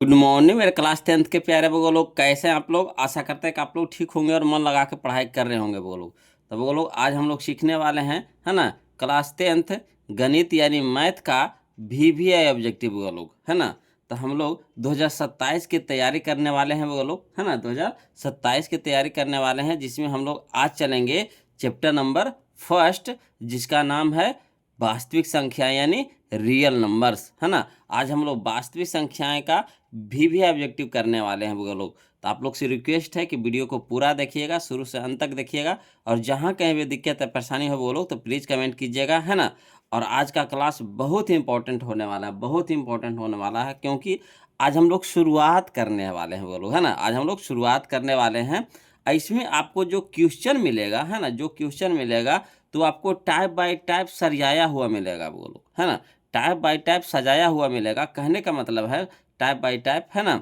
Good morning मेरे class 10th के प्यारे वो लोग, कैसे हैं आप लोग। आशा करते हैं कि आप लोग ठीक होंगे और मन लगा के पढ़ाई कर रहे होंगे वो लोग। तो वो लोग आज हम लोग सीखने वाले हैं, है ना, क्लास 10th गणित यानी मैथ का VVI ऑब्जेक्टिव वो लोग, है ना। तो हम लोग 2027 की तैयारी करने वाले हैं वो लोग, है ना। 2027 की तैयारी करने वाले हैं, जिसमें हम लोग आज चलेंगे चैप्टर नंबर फर्स्ट, जिसका नाम है वास्तविक संख्या यानी रियल नंबर्स, है ना। आज हम लोग वास्तविक संख्याएं का भी ऑब्जेक्टिव करने वाले हैं वो लोग। तो आप लोग से रिक्वेस्ट है कि वीडियो को पूरा देखिएगा, शुरू से अंत तक देखिएगा, और जहाँ कहीं भी दिक्कत या परेशानी हो वो लोग तो प्लीज़ कमेंट कीजिएगा, है ना। और आज का क्लास बहुत ही इंपॉर्टेंट होने वाला है, बहुत ही इंपॉर्टेंट होने वाला है, क्योंकि आज हम लोग शुरुआत करने वाले हैं वो लोग, है ना। आज हम लोग शुरुआत करने वाले हैं। इसमें आपको जो क्वेश्चन मिलेगा, है ना, जो क्वेश्चन मिलेगा तो आपको टाइप बाय टाइप सरियाया हुआ मिलेगा वो लोग, है ना। टाइप बाय टाइप सजाया हुआ मिलेगा। कहने का मतलब है टाइप बाय टाइप, है ना,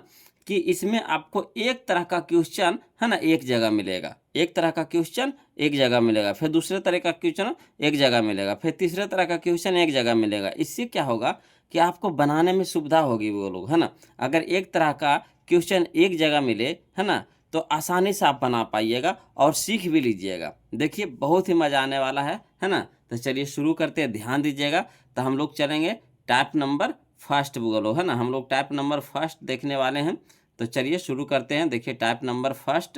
कि इसमें आपको एक तरह का क्वेश्चन, है ना, एक जगह मिलेगा। एक तरह का क्वेश्चन एक जगह मिलेगा, फिर दूसरे तरह का क्वेश्चन एक जगह मिलेगा, फिर तीसरे तरह का क्वेश्चन एक जगह मिलेगा। इससे क्या होगा कि आपको बनाने में सुविधा होगी वो लोग, है ना। अगर एक तरह का क्वेश्चन एक जगह मिले, है ना, तो आसानी से आप बना पाइएगा और सीख भी लीजिएगा। देखिए बहुत ही मज़ा आने वाला है ना। तो चलिए शुरू करते हैं, ध्यान दीजिएगा। तो हम लोग चलेंगे टाइप नंबर फर्स्ट बोलो, है ना। हम लोग टाइप नंबर फर्स्ट देखने वाले हैं। तो चलिए शुरू करते हैं। देखिए टाइप नंबर फर्स्ट,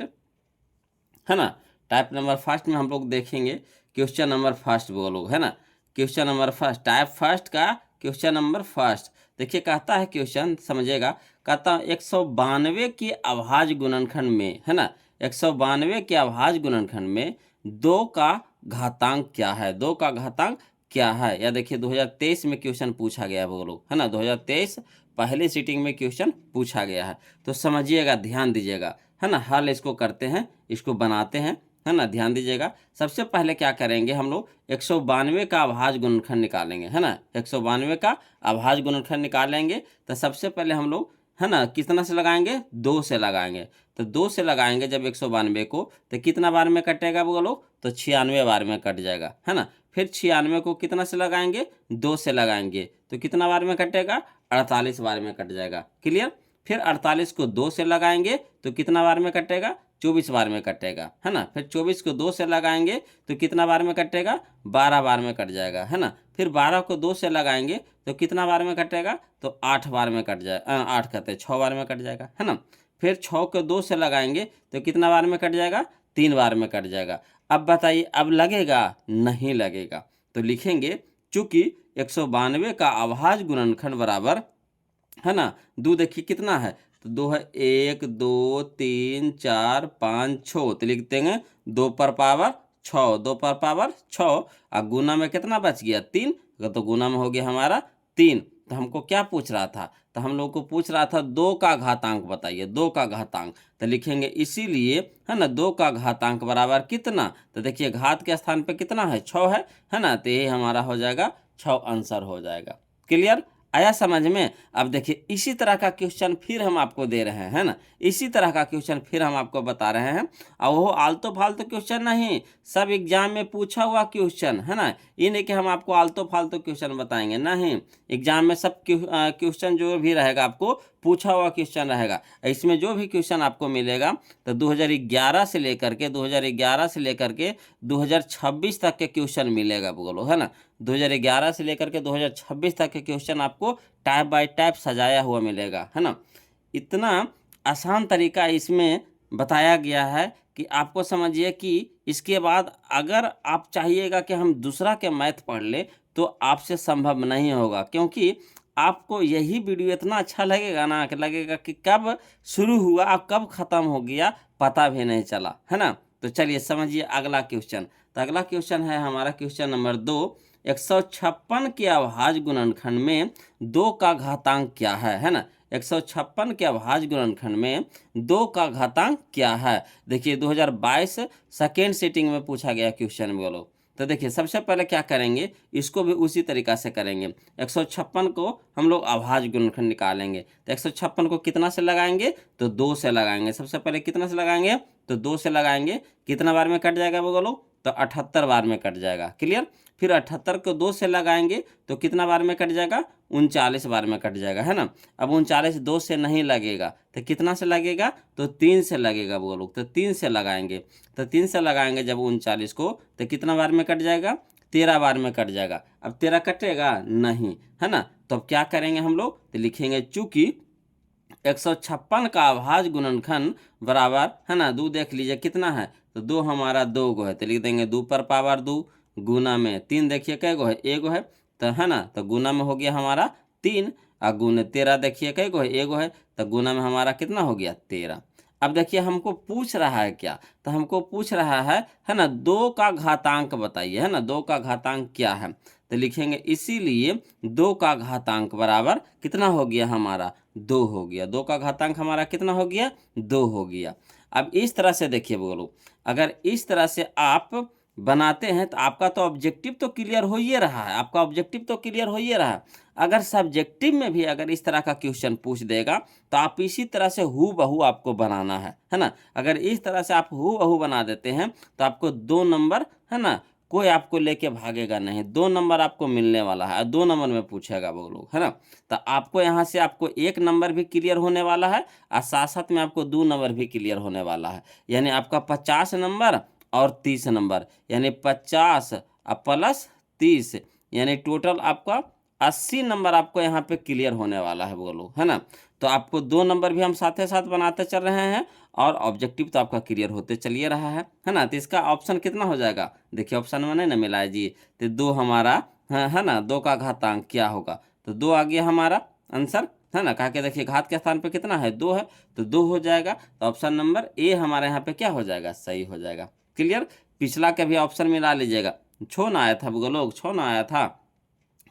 है ना। टाइप नंबर फर्स्ट में हम लोग देखेंगे क्वेश्चन नंबर फर्स्ट बोलो, है ना। Question number first, type first का क्वेश्चन नंबर फर्स्ट। देखिए कहता है क्वेश्चन, समझिएगा। कहता है 192 के अभाज्य गुणनखंड में, है ना, 192 के अभाज्य गुणनखंड में 2 का घातांक क्या है। 2 का घातांक क्या है। या देखिए 2023 में क्वेश्चन पूछा गया है वो लोग, है ना। 2023 पहली सीटिंग में क्वेश्चन पूछा गया है। तो समझिएगा, ध्यान दीजिएगा, है ना। हल इसको करते हैं, इसको बनाते हैं, है ना। ध्यान दीजिएगा। सबसे पहले क्या करेंगे हम लोग, 192 का अभाज्य गुणनखंड निकालेंगे, है ना। 192 का अभाज्य गुणनखंड निकालेंगे। तो सबसे पहले हम लोग, है ना, कितना से लगाएंगे, 2 से लगाएंगे। तो 2 से लगाएंगे जब 192 को, तो कितना बार में कटेगा वो लोग, तो 96 बार में कट जाएगा, है ना। फिर 96 को कितना से लगाएंगे, 2 से लगाएंगे, तो कितना बार में कटेगा, 48 बार में कट जाएगा। क्लियर। फिर 48 को 2 से लगाएंगे तो कितना बार में कटेगा, 24 बार में कटेगा, है ना। फिर 24 को 2 से लगाएंगे तो कितना बार में कटेगा, 12 बार में कट जाएगा, है ना। फिर 12 को 2 से लगाएंगे तो कितना बार में कटेगा, तो 8 बार में कट जाए 8 कहते हैं 6 बार में कट जाएगा, है ना। फिर 6 को 2 से लगाएंगे तो कितना बार में कट जाएगा, 3 बार में कट जाएगा। अब बताइए, अब लगेगा, नहीं लगेगा। तो लिखेंगे चूंकि 192 का अभाज्य गुणनखंड बराबर, है ना, 2 देखिए कितना है, तो 2 है, 1 2 3 4 5 6, तो लिख देंगे 2 पर पावर 6, 2 पर पावर 6, और गुना में कितना बच गया, 3, तो गुना में हो गया हमारा 3। तो हमको क्या पूछ रहा था, तो हम लोग को पूछ रहा था 2 का घातांक बताइए, 2 का घातांक। तो लिखेंगे इसीलिए, है ना, 2 का घातांक बराबर कितना, तो देखिए घात के स्थान पे कितना है, 6 है ना। तो ये हमारा हो जाएगा 6 आंसर हो जाएगा। क्लियर, आया समझ में। अब देखिए इसी तरह का क्वेश्चन फिर हम आपको दे रहे हैं ना, इसी तरह का क्वेश्चन फिर हम आपको बता रहे हैं। और वो आलतू फालतू क्वेश्चन नहीं, सब एग्जाम में पूछा हुआ क्वेश्चन, है ना। ये नहीं कि हम आपको आलतू फालतू क्वेश्चन बताएंगे, नहीं। एग्जाम में सब क्वेश्चन जो भी रहेगा आपको पूछा हुआ क्वेश्चन रहेगा। इसमें जो भी क्वेश्चन आपको मिलेगा तो 2011 से लेकर के 2026 तक के क्वेश्चन मिलेगा बोलो, है ना। 2011 से लेकर के 2026 तक के क्वेश्चन आपको टाइप बाय टाइप सजाया हुआ मिलेगा, है ना। इतना आसान तरीका इसमें बताया गया है कि आपको समझिए कि इसके बाद अगर आप चाहिएगा कि हम दूसरा के मैथ पढ़ ले तो आपसे संभव नहीं होगा, क्योंकि आपको यही वीडियो इतना अच्छा लगेगा ना, कि लगेगा कि कब शुरू हुआ और कब ख़त्म हो गया पता भी नहीं चला, है ना। तो चलिए समझिए अगला क्वेश्चन। तो अगला क्वेश्चन है हमारा क्वेश्चन नंबर 2, 156 के अभाज्य गुणनखंड में 2 का घातांक क्या है ना। 156 के अभाज्य गुणनखंड में 2 का घातांक क्या है। देखिए 2022 सेकेंड सीटिंग में पूछा गया क्वेश्चन बोलो। तो देखिए सबसे पहले क्या करेंगे, इसको भी उसी तरीका से करेंगे। 156 को हम लोग अभाज्य गुणनखंड निकालेंगे। तो 156 को कितना से लगाएंगे, तो 2 से लगाएंगे। सबसे पहले कितना से लगाएंगे, तो 2 से लगाएंगे, कितना बार में कट जाएगा बोलो, तो 78 बार में कट जाएगा। क्लियर। फिर 78 को 2 से लगाएंगे तो कितना बार में कट जाएगा, 39 बार में कट जाएगा, है ना। अब 39 2 से नहीं लगेगा तो कितना से लगेगा, तो 3 से लगेगा वो लोग, तो 3 से लगाएंगे, तो 3 से लगाएंगे जब 39 को तो कितना बार में कट जाएगा, 13 बार में कट जाएगा। अब 13 कटेगा नहीं, है ना। तो अब क्या करेंगे हम लोग, तो लिखेंगे चूंकि 156 का अभाज्य गुणनखंड बराबर, है ना, 2 देख लीजिए कितना है, तो 2 हमारा 2 गो है, तो लिख देंगे 2 पर पावर 2 गुना में 3, देखिए कै गो है, एगो है, तो है ना, तो गुना में हो गया हमारा 3, और गुने 13 देखिए कै गो है, एगो है, तो गुना में हमारा कितना हो गया 13। अब देखिए हमको पूछ रहा है क्या, तो हमको पूछ रहा है ना, 2 का घातांक बताइए, है ना, 2 का घातांक क्या है, तो लिखेंगे इसीलिए 2 का घातांक बराबर कितना हो गया हमारा 2 हो गया। 2 का घातांक हमारा कितना हो गया, 2 हो गया। अब इस तरह से देखिए बोलो, अगर इस तरह से आप बनाते हैं तो आपका तो ऑब्जेक्टिव तो क्लियर हो ही रहा है, आपका ऑब्जेक्टिव तो क्लियर हो ही रहा है। अगर सब्जेक्टिव में भी अगर इस तरह का क्वेश्चन पूछ देगा तो आप इसी तरह से हू बहू आपको बनाना है ना। अगर इस तरह से आप हू बहू बना देते हैं तो आपको 2 नंबर, है ना, कोई आपको लेके भागेगा नहीं, 2 नंबर आपको मिलने वाला है और 2 नंबर में पूछेगा वो लोग, है ना। तो आपको यहाँ से आपको 1 नंबर भी क्लियर होने वाला है और साथ साथ में आपको 2 नंबर भी क्लियर होने वाला है, यानी आपका 50 नंबर और 30 नंबर, यानी 50 प्लस 30, यानी टोटल आपका 80 नंबर आपको यहाँ पे क्लियर होने वाला है वो लोग, है ना। तो आपको 2 नंबर भी हम साथ साथ बनाते चल रहे हैं और ऑब्जेक्टिव तो आपका क्लियर होते चलिए रहा है ना। तो इसका ऑप्शन कितना हो जाएगा, देखिए ऑप्शन में नहीं ना मिला है जी, तो 2 हमारा है ना, 2 का घातांक क्या होगा, तो 2 आ गया हमारा आंसर, है ना। कहा के देखिए घात के स्थान पे कितना है, 2 है, तो 2 हो जाएगा, तो ऑप्शन नंबर ए हमारे यहाँ पे क्या हो जाएगा, सही हो जाएगा। क्लियर। पिछला का भी ऑप्शन मिला लीजिएगा, छो ना आया था वो लोग, छो ना आया था,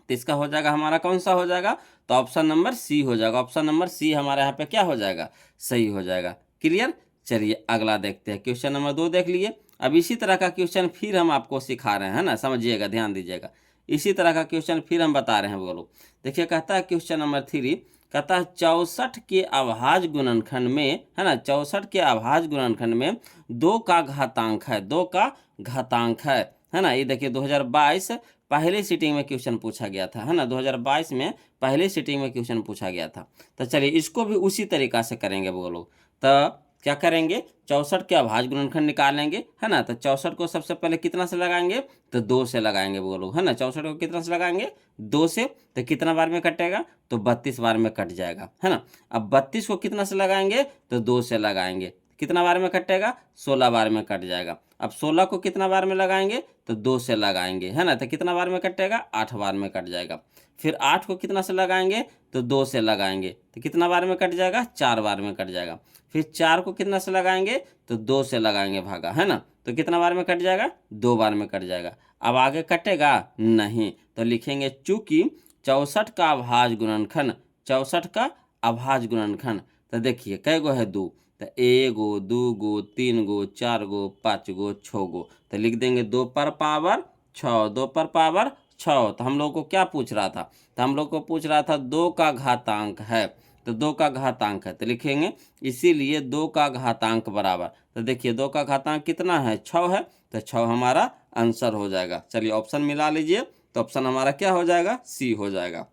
तो इसका हो जाएगा हमारा कौन सा हो जाएगा, तो ऑप्शन नंबर सी हो जाएगा। ऑप्शन नंबर सी हमारे यहाँ पे क्या हो जाएगा, सही हो जाएगा। क्लियर। चलिए अगला देखते हैं, क्वेश्चन नंबर 2 देख लिए। अब इसी तरह का क्वेश्चन फिर हम आपको सिखा रहे हैं, है ना, समझिएगा, ध्यान दीजिएगा। इसी तरह का क्वेश्चन फिर हम बता रहे हैं वो लोग। देखिए कहता है क्वेश्चन नंबर 3, कहता है 64 के अभाज्य गुणनखंड में, है ना, 64 के अभाज्य गुणनखंड में 2 का घातांक है, 2 का घातांक है ना। ये देखिए 2022 पहले सीटिंग में क्वेश्चन पूछा गया था, है ना, 2022 में पहले सीटिंग में क्वेश्चन पूछा गया था। तो चलिए इसको भी उसी तरीका से करेंगे वो लोग। तो क्या करेंगे, 64 के अभाज्य गुणनखंड निकालेंगे, है ना। तो 64 को सबसे पहले कितना से लगाएंगे, तो 2 से लगाएंगे वो लोग, है ना। 64 को कितना से लगाएंगे, 2 से, तो कितना बार में कटेगा, तो 32 बार में कट जाएगा, है ना। अब 32 को कितना से लगाएंगे, तो 2 से लगाएंगे, कितना बार में कटेगा, 16 बार में कट जाएगा। अब 16 को कितना बार में लगाएंगे, तो 2 से लगाएंगे, है ना, तो कितना बार में कटेगा, 8 बार में कट जाएगा। फिर 8 को कितना से लगाएंगे, तो 2 से लगाएंगे, तो कितना बार में कट जाएगा, 4 बार में कट जाएगा। फिर 4 को कितना से लगाएंगे, तो 2 से लगाएंगे भागा, है ना, तो कितना बार में कट जाएगा, 2 बार में कट जाएगा। अब आगे कटेगा नहीं, तो लिखेंगे चूंकि 64 का अभाज्य गुणनखंड, 64 का अभाज्य गुणनखंड, तो देखिए कै गो है, 2, तो 1 गो 2 गो 3 गो 4 गो 5 गो 6 गो, तो लिख देंगे 2 पर पावर 6, 2 पर पावर 6। तो हम लोग को क्या पूछ रहा था, तो हम लोग को पूछ रहा था 2 का घातांक है, तो 2 का घातांक है, तो लिखेंगे इसीलिए 2 का घातांक बराबर, तो देखिए 2 का घातांक कितना है, 6 है, तो 6 हमारा आंसर हो जाएगा। चलिए ऑप्शन मिला लीजिए, तो ऑप्शन हमारा क्या हो जाएगा, सी हो जाएगा।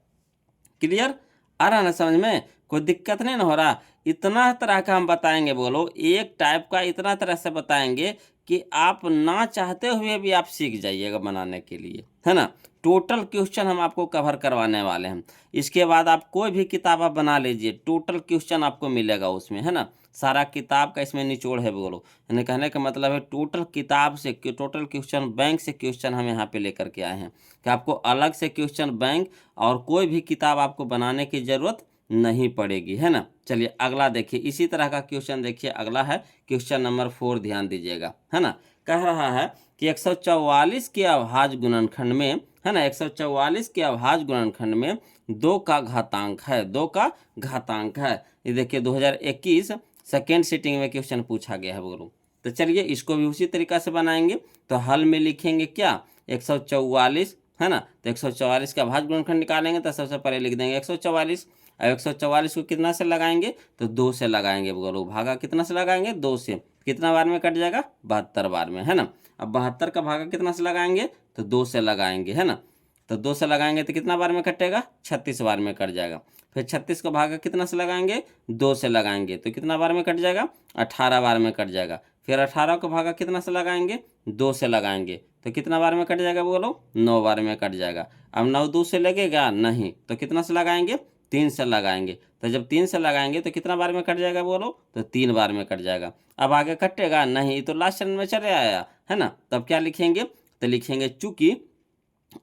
क्लियर। आ रहा ना समझ में, कोई दिक्कत नहीं ना हो रहा। इतना तरह का हम बताएंगे बोलो, एक टाइप का इतना तरह से बताएंगे कि आप ना चाहते हुए भी आप सीख जाइएगा बनाने के लिए, है ना। टोटल क्वेश्चन हम आपको कवर करवाने वाले हैं। इसके बाद आप कोई भी किताब आप बना लीजिए, टोटल क्वेश्चन आपको मिलेगा उसमें, है ना। सारा किताब का इसमें निचोड़ है बोलो, यानी कहने का मतलब है टोटल किताब से, टोटल क्वेश्चन बैंक से क्वेश्चन हम यहाँ पे लेकर के आए हैं कि आपको अलग से क्वेश्चन बैंक और कोई भी किताब आपको बनाने की ज़रूरत नहीं पड़ेगी, है ना। चलिए अगला देखिए, इसी तरह का क्वेश्चन देखिए, अगला है क्वेश्चन नंबर 4, ध्यान दीजिएगा, है ना। कह रहा है कि 144 के अभाज्य गुणनखंड में, है ना, 144 के अभाज्य गुणनखंड में 2 का घातांक है, 2 का घातांक है। ये देखिए 2021 सेकेंड सीटिंग में क्वेश्चन पूछा गया है बोलो। तो चलिए इसको भी उसी तरीका से बनाएंगे। तो हल में लिखेंगे क्या, 144, है ना, तो 144 का अभाज्य गुणनखंड निकालेंगे, तो सबसे पहले लिख देंगे 144। अब 144 को कितना से लगाएंगे, तो 2 से लगाएंगे बोलो, भागा कितना से लगाएंगे, 2 से, कितना बार में कट जाएगा, 72 बार में, है ना। अब 72 का भागा कितना से लगाएंगे, तो 2 से लगाएंगे, है ना। तो 2 से लगाएंगे तो कितना बार में कटेगा, 36 बार में कट जाएगा। फिर 36 का भागा कितना से लगाएंगे, 2 से लगाएंगे तो कितना बार में कट जाएगा, 18 बार में कट जाएगा। फिर 18 का भागा कितना से लगाएंगे, 2 से लगाएंगे तो कितना बार में कट जाएगा बोलो, 9 बार में कट जाएगा। अब 9 2 से लगेगा नहीं, तो कितना से लगाएंगे, 3 से लगाएंगे। तो जब 3 से लगाएंगे तो कितना बार में कट जाएगा बोलो, तो 3 बार में कट जाएगा। अब आगे कटेगा नहीं, तो लास्ट चरण में चले आया, है ना। तब क्या लिखेंगे, तो लिखेंगे चूंकि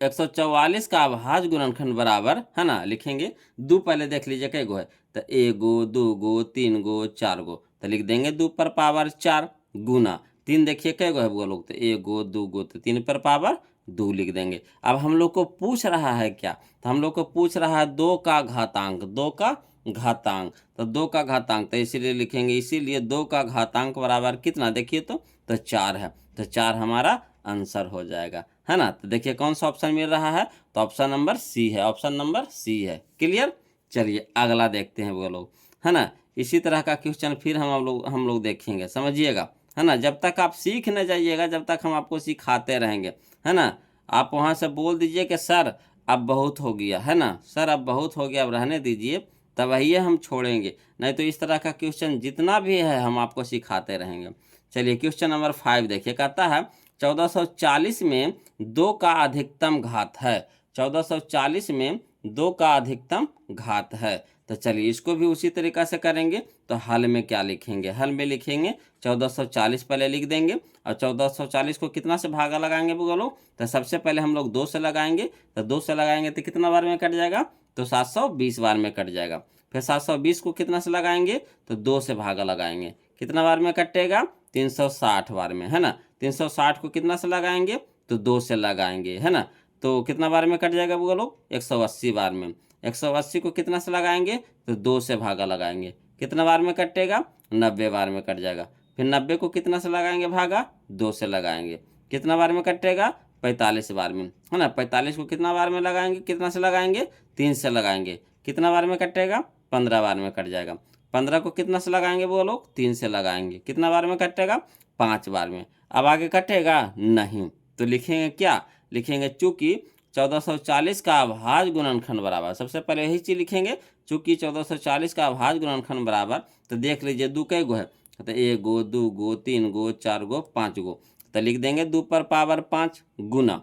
144 का अभाज्य गुणनखंड बराबर, है ना, लिखेंगे दो, पहले देख लीजिए कै गो है, तो 1 गो 2 गो 3 गो 4 गो, तो लिख देंगे 2 पर पावर 4 गुना 3, देखिए कै गो है वो लोग, तो 1 गो 2 गो, तो 3 पर पावर 2 लिख देंगे। अब हम लोग को पूछ रहा है क्या, तो हम लोग को पूछ रहा है 2 का घातांक, 2 का घातांक, तो 2 का घातांक, तो इसीलिए लिखेंगे, इसीलिए 2 का घातांक बराबर कितना, देखिए तो 4 है, तो 4 हमारा आंसर हो जाएगा, है ना। तो देखिए कौन सा ऑप्शन मिल रहा है, तो ऑप्शन नंबर सी है, ऑप्शन नंबर सी है। क्लियर। चलिए अगला देखते हैं वो लोग, है ना। इसी तरह का क्वेश्चन फिर हम लोग देखेंगे, समझिएगा, है ना। जब तक आप सीख न जाइएगा, जब तक हम आपको सिखाते रहेंगे, है ना। आप वहाँ से बोल दीजिए कि सर अब बहुत हो गया, है ना, सर अब बहुत हो गया, अब रहने दीजिए, तब आइए हम छोड़ेंगे, नहीं तो इस तरह का क्वेश्चन जितना भी है हम आपको सिखाते रहेंगे। चलिए क्वेश्चन नंबर 5 देखिए, कहता है 1440 में 2 का अधिकतम घात है, 1440 में 2 का अधिकतम घात है। तो चलिए इसको भी उसी तरीका से करेंगे। तो हल में क्या लिखेंगे, हल में लिखेंगे 1440 पहले लिख देंगे, और 1440 को कितना से भागा लगाएंगे बोलो, तो सबसे पहले हम लोग 2 से लगाएंगे, तो 2 से लगाएंगे तो कितना बार में कट जाएगा, तो 720 बार में कट जाएगा। फिर 720 को कितना से लगाएंगे, तो 2 से भागा लगाएंगे, कितना बार में कटेगा, 360 बार में, है ना। 360 को कितना से लगाएंगे, तो 2 से लगाएंगे, है ना, तो कितना बार में कट जाएगा बोलो, 180 बार में। 180 को कितना से लगाएंगे, तो 2 से भागा लगाएंगे, कितना बार में कटेगा, 90 बार में कट जाएगा। फिर 90 को कितना से लगाएंगे भागा, 2 से लगाएंगे, कितना बार में कटेगा, 45 बार में, है ना। 45 को कितना बार में लगाएंगे, कितना से लगाएंगे, 3 से लगाएंगे, कितना बार में कटेगा, 15 बार में कट जाएगा। 15 को कितना से लगाएंगे वो लोग, 3 से लगाएंगे, कितना बार में कटेगा, 5 बार में। अब आगे कटेगा नहीं, तो लिखेंगे क्या, लिखेंगे चूंकि 1440 का अभाज्य गुणनखंड बराबर, सबसे पहले यही चीज लिखेंगे, चूंकि 1440 का अभाज्य गुणनखंड बराबर, तो देख लीजिए 2 कै गो है, तो 1 गो 2 गो 3 गो 4 गो 5 गो, तो लिख देंगे 2 पर पावर 5 गुना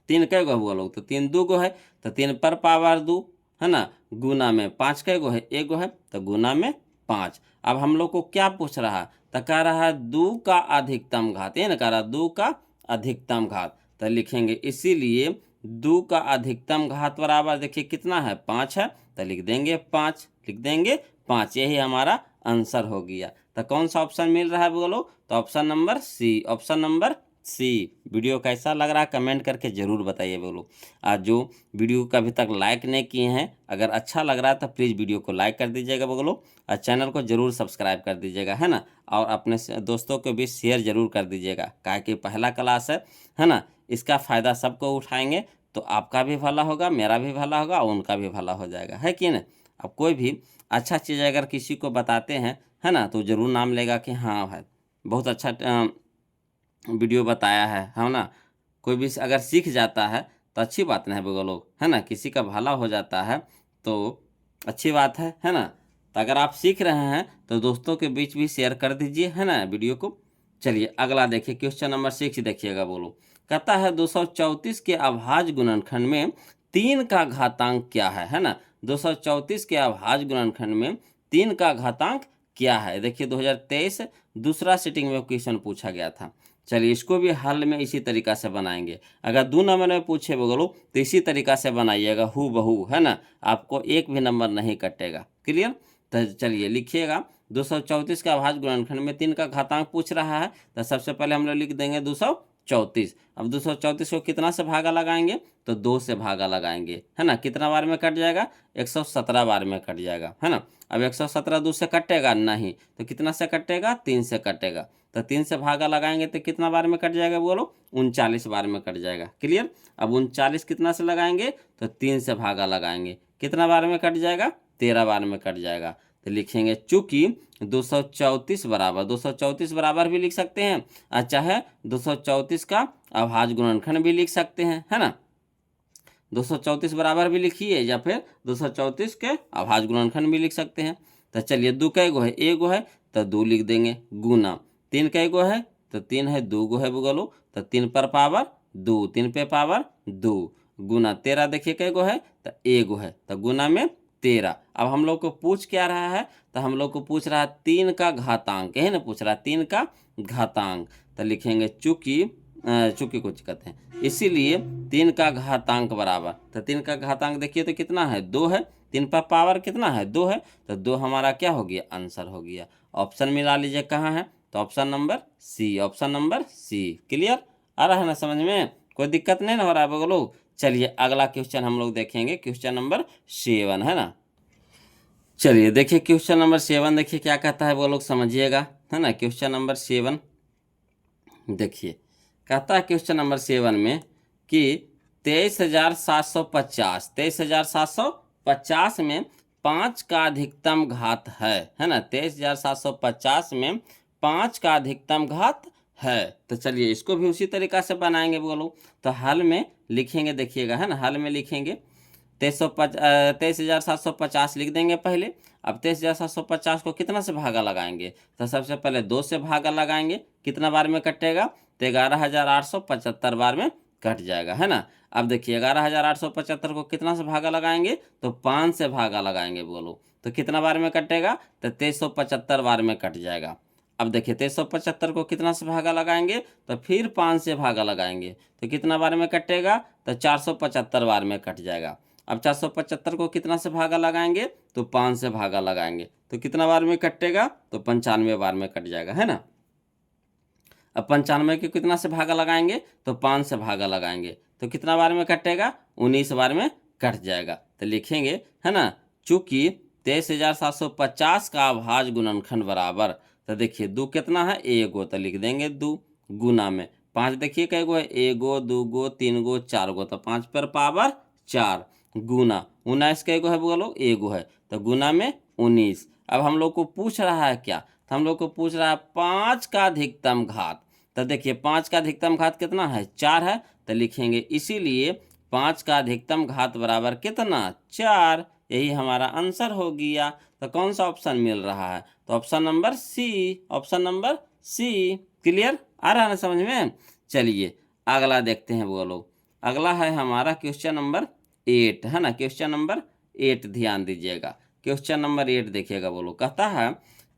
3 कै गो हुआ लोग, तो 3 2 गो है, तो 3 पर पावर 2, है ना, गुना में 5 कै गो है, 1 गो है, तो गुना में 5। अब हम लोग को क्या पूछ रहा है, तो कह रहा है 2 का अधिकतम घात, ये ना कह रहा है 2 का अधिकतम घात, तो लिखेंगे इसीलिए 2 का अधिकतम घात बराबर, देखिए कितना है, 5 है, तो लिख देंगे 5, लिख देंगे 5, यही हमारा आंसर हो गया। तो कौन सा ऑप्शन मिल रहा है बोलो, तो option number C, option number C. Video कैसा लग रहा है कमेंट करके ज़रूर बताइए बोलो। आज जो वीडियो को अभी तक लाइक नहीं किए हैं, अगर अच्छा लग रहा है तो प्लीज़ वीडियो को लाइक कर दीजिएगा बोलो, और चैनल को ज़रूर सब्सक्राइब कर दीजिएगा, है ना। और अपने दोस्तों को भी शेयर ज़रूर कर दीजिएगा, काहे कि पहला क्लास है ना, इसका फ़ायदा सबको उठाएंगे तो आपका भी भला होगा, मेरा भी भला होगा, और उनका भी भला हो जाएगा, है कि नहीं। अब कोई भी अच्छा चीज़ अगर किसी को बताते हैं, है ना, तो ज़रूर नाम लेगा कि हाँ भाई बहुत अच्छा वीडियो बताया है ना। कोई भी अगर सीख जाता है तो अच्छी बात नहीं है लोग, है ना, किसी का भला हो जाता है तो अच्छी बात है ना। तो अगर आप सीख रहे हैं तो दोस्तों के बीच भी शेयर कर दीजिए, है ना, वीडियो को। चलिए अगला देखिए, क्वेश्चन नंबर 6 देखिएगा बोलो, कहता है 234 के अभाज्य गुणनखंड में 3 का घातांक क्या है ना। 234 के अभाज्य गुणनखंड में 3 का घातांक क्या है। देखिए 2023 दूसरा सिटिंग में क्वेश्चन पूछा गया था। चलिए इसको भी हल में इसी तरीका से बनाएंगे। अगर 2 नंबर में पूछे बोलो तो इसी तरीका से बनाइएगा हु बहू, है ना, आपको एक भी नंबर नहीं कटेगा। क्लियर। तो चलिए लिखिएगा 234 का अभाज्य गुणनखंड में 3 का घातांक पूछ रहा है, तो सबसे पहले हम लोग लिख देंगे 234। अब 234 को कितना से भागा लगाएंगे, तो 2 से भागा लगाएंगे, है ना, कितना बार में कट जाएगा, 117 बार में कट जाएगा, है ना। अब 117 2 से कटेगा नहीं, तो कितना से कटेगा, 3 से कटेगा, तो 3 से भागा लगाएंगे तो कितना बार में कट जाएगा बोलो, 39 बार में कट जाएगा। क्लियर। अब 39 कितना से लगाएंगे, तो 3 से भागा लगाएंगे, कितना बार में कट जाएगा, 13 बार में कट जाएगा। तो लिखेंगे चूंकि 234 बराबर, 234 बराबर भी लिख सकते हैं और चाहे 234 का अभाज्य गुणनखंड भी लिख सकते हैं, है ना। 234 बराबर भी लिखिए या फिर 234 के अभाज्य गुणनखंड भी लिख सकते हैं। तो चलिए दो कै गो है, एक गो है तो दो लिख देंगे गुना, तीन कै गो है तो तीन है, दो गो है बोलो तो तीन पर पावर दो, तीन पे पावर दो, गुना 13 देखिए कै गो है तो एक गो है तो गुना में 13। अब हम लोग को पूछ क्या रहा है, तो हम लोग को पूछ रहा है 3 का घातांक, है ना, पूछ रहा है 3 का घातांक। तो लिखेंगे चूंकि चूंकि कुछ कहते हैं, इसीलिए 3 का घातांक बराबर, तो 3 का घातांक देखिए तो कितना है, 2 है, 3 पर पावर कितना है, 2 है, तो 2 हमारा क्या हो गया, आंसर हो गया। ऑप्शन मिला लीजिए कहाँ है, तो option number C, option number C. Clear आ रहा है ना समझ में, कोई दिक्कत नहीं ना हो रहा है बोलो। चलिए अगला क्वेश्चन हम लोग देखेंगे, क्वेश्चन नंबर 7, है ना। चलिए देखिए क्वेश्चन नंबर 7 देखिए क्या कहता है वो लोग समझिएगा, है ना। क्वेश्चन नंबर 7 देखिए कहता है क्वेश्चन नंबर 7 में कि 23,750, 23,750 में 5 का अधिकतम घात है ना। 23,750 में 5 का अधिकतम घात है। तो चलिए इसको भी उसी तरीका से बनाएंगे बोलो। तो हल में लिखेंगे, देखिएगा, है ना, हल में लिखेंगे 23,750 लिख देंगे पहले। अब 23,750 को कितना से भागा लगाएंगे, तो सबसे पहले 2 से भागा लगाएंगे, कितना बार में कटेगा, तो 11,875 बार में कट जाएगा, है ना। अब देखिए 11,875 को कितना से भागा लगाएंगे, तो 5 से भागा लगाएंगे बोलो, तो कितना बार में कटेगा, तो 2375 बार में कट जाएगा। अब देखिए 2375 को कितना से भागा लगाएंगे, तो फिर 5 से भागा लगाएंगे, तो कितना बार में कटेगा, तो 475 बार में कट जाएगा। अब 475 को कितना से भागा लगाएंगे, तो 5 से भागा लगाएंगे, तो कितना बार में कटेगा, तो 95 बार में कट जाएगा, है ना। अब 95 को कितना से भागा लगाएंगे, तो 5 से भागा लगाएंगे, तो कितना बार में कटेगा, 19 बार में कट जाएगा। तो लिखेंगे, है ना, चूंकि 23,750 का अभाज्य गुणनखंड बराबर, तो देखिए दो कितना है, एक गो, तो लिख देंगे दो, गुना में 5 देखिए कै गो है, एक गो, दो गो, तीन गो, चार गो, तो 5 पर पावर 4, गुना 19 कै गो है बोलो, एक गो है, तो गुना में 19। अब हम लोग को पूछ रहा है क्या, तो हम लोग को पूछ रहा है 5 का अधिकतम घात। तो देखिए 5 का अधिकतम घात कितना है, 4 है, तो लिखेंगे इसीलिए 5 का अधिकतम घात बराबर कितना, 4। यही हमारा आंसर हो गया। तो कौन सा ऑप्शन मिल रहा है, तो option number C, option number C. Clear आ रहा है ना समझ में। चलिए अगला देखते हैं वो लोग। अगला है हमारा क्वेश्चन नंबर 8, है ना। क्वेश्चन नंबर 8 ध्यान दीजिएगा। क्वेश्चन नंबर 8 देखिएगा, बोलो कहता है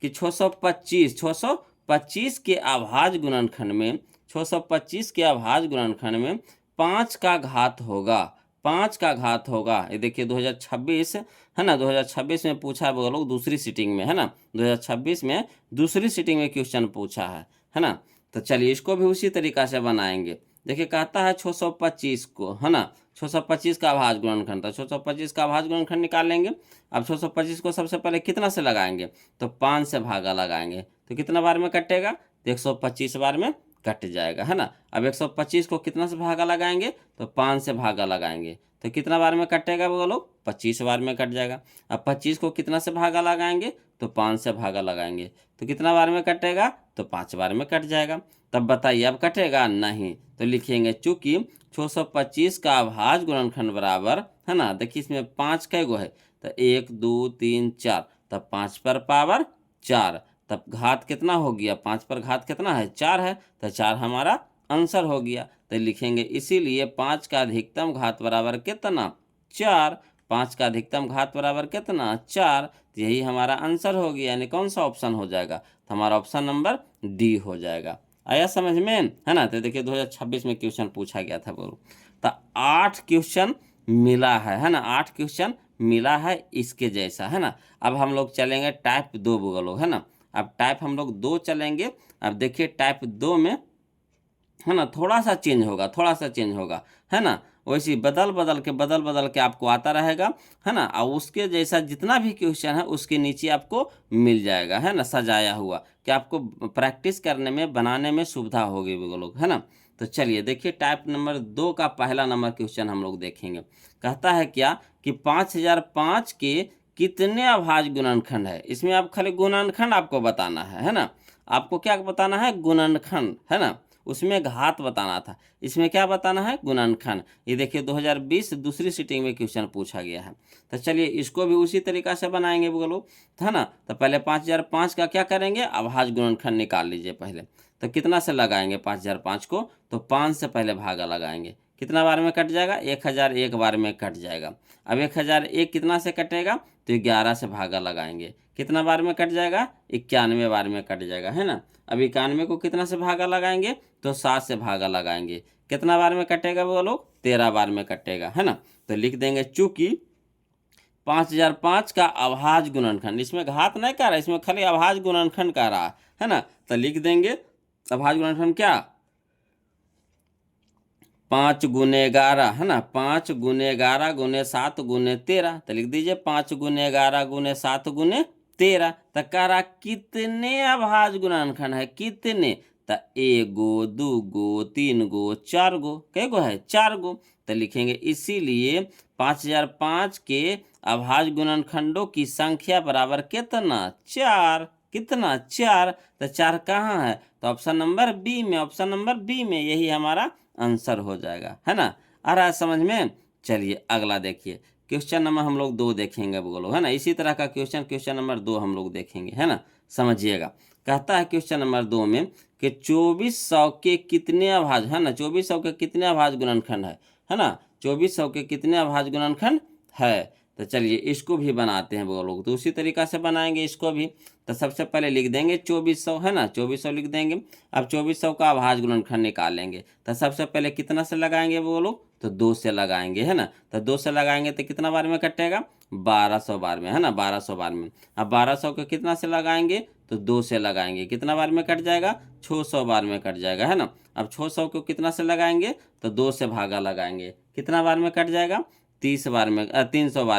कि 625 के अभाज्य गुणनखंड में, 625 के अभाज्य गुणनखंड में 5 का घात होगा, 5 का घात होगा। ये देखिए 2026 है ना, 2026 में पूछा है वो लोग दूसरी सीटिंग में, है ना, 2026 में दूसरी सीटिंग में क्वेश्चन पूछा है ना। तो चलिए इसको भी उसी तरीका से बनाएंगे। देखिए कहता है 625 को, है ना, 625 का अभाज्य गुणनखंड, तो 625 का अभाज्य गुणनखंड निकाल लेंगे। अब 625 को सबसे पहले कितना से लगाएंगे, तो 5 से भागा लगाएंगे, तो कितना बार में कटेगा, तो 125 बार में कट जाएगा, है ना। अब 125 को कितना से भागा लगाएंगे, तो 5 से भागा लगाएंगे, तो कितना बार में कटेगा बोलो, 25 बार में कट जाएगा। अब 25 को कितना से भागा लगाएंगे, तो 5 से भागा लगाएंगे, तो कितना बार में कटेगा, तो 5 बार में कट जाएगा। तब बताइए अब कटेगा नहीं, तो लिखेंगे चूंकि 625 का अभाज्य गुणनखंड बराबर, है ना, देखिए इसमें 5 कै गो है, तो 1 2 3 4, तब 5 पर पावर 4, तब घात कितना हो गया, 5 पर घात कितना है, 4 है, तो 4 हमारा आंसर हो गया। तो लिखेंगे इसीलिए 5 का अधिकतम घात बराबर कितना, 4। 5 का अधिकतम घात बराबर कितना, 4। तो यही हमारा आंसर हो गया, यानी कौन सा ऑप्शन हो जाएगा, तो हमारा ऑप्शन नंबर डी हो जाएगा। आया समझ में, है ना। तो देखिए 2026 में क्वेश्चन पूछा गया था बोलो, तो 8 क्वेश्चन मिला है ना, 8 क्वेश्चन मिला है इसके जैसा, है ना। अब हम लोग चलेंगे टाइप 2 बोलो, है ना। अब टाइप हम लोग 2 चलेंगे। अब देखिए टाइप 2 में, है ना, थोड़ा सा चेंज होगा, थोड़ा सा चेंज होगा, है ना। वैसे बदल बदल के आपको आता रहेगा, है ना। और उसके जैसा जितना भी क्वेश्चन है उसके नीचे आपको मिल जाएगा, है ना, सजाया हुआ, कि आपको प्रैक्टिस करने में, बनाने में सुविधा होगी वो लोग, है ना। तो चलिए देखिए टाइप नंबर 2 का पहला नंबर क्वेश्चन हम लोग देखेंगे। कहता है क्या कि 5005 के कितने अभाज्य गुणनखंड है। इसमें आप खाली गुणनखंड आपको बताना है ना। आपको क्या बताना है, गुणनखंड, है ना। उसमें घात बताना था, इसमें क्या बताना है, गुणनखंड। ये देखिए 2020 दूसरी सीटिंग में क्वेश्चन पूछा गया है। तो चलिए इसको भी उसी तरीका से बनाएंगे बोलो, है ना। तो पहले 5005 का क्या करेंगे, अभाज्य गुणनखंड निकाल लीजिए पहले। तो कितना से लगाएंगे 5005 को, तो 5 से पहले भागा लगाएंगे। कितना बार में कट जाएगा, 1001 बार में कट जाएगा। अब 1001 कितना से कटेगा, तो 11 से भागा लगाएंगे। कितना बार में कट जाएगा, 91 बार में कट जाएगा, है ना। अब 91 को कितना से भागा लगाएंगे, तो 7 से भागा लगाएंगे। कितना बार में कटेगा वो लोग, 13 बार में कटेगा, है ना। तो लिख देंगे चूंकि 5005 का अभाज्य गुणनखंड, इसमें घात नहीं कर रहा, इसमें खाली अभाज्य गुणनखंड कर रहा है ना। तो लिख देंगे अभाज्य गुणनखंड क्या, 5 गुने 11, है ना। 5 गुने 11 गुने 7 गुने 13, तो लिख दीजिए 5 गुने 11 गुने 7 गुने 13। तो कह रहा कितने अभाज्य गुणनखंड है, कितने, तो 1 गो 2 गो 3 गो 4 गो, कै गो है, 4 गो। तो लिखेंगे इसीलिए 5005 के अभाज्य गुणनखंडों की संख्या बराबर कितना, 4। कितना, 4। तो 4 कहाँ है, तो ऑप्शन नंबर बी में, ऑप्शन नंबर बी में, यही हमारा आंसर हो जाएगा, है ना। आ रहा है समझ में। चलिए अगला देखिए, क्वेश्चन नंबर हम लोग 2 देखेंगे बोलो, है ना। इसी तरह का क्वेश्चन नंबर 2 हम लोग देखेंगे, है ना। समझिएगा, कहता है क्वेश्चन नंबर 2 में कि 2400 के कितने अभाज्य, है ना, 2400 के कितने अभाज्य गुणनखंड है ना। 2400 के कितने अभाज्य गुणनखंड है। तो चलिए इसको भी बनाते हैं वो लोग, तो उसी तरीका से बनाएंगे इसको भी। तो सबसे पहले लिख देंगे 2400, है ना, 2400 लिख देंगे। अब 2400 का अभाज्य गुणनखंड निकालेंगे, तो सबसे पहले कितना से लगाएंगे वो लोग, तो 2 से लगाएंगे, है ना। तो 2 से लगाएंगे तो कितना बार में कटेगा, 1200 बार में, है ना, 1200 बार में। अब 1200 को कितना से लगाएंगे, तो 2 से लगाएंगे। कितना बार में कट जाएगा, 600 बार में कट जाएगा, है ना। अब 600 को कितना से लगाएंगे, तो 2 से भागा लगाएंगे। कितना बार में कट जाएगा, 300 बार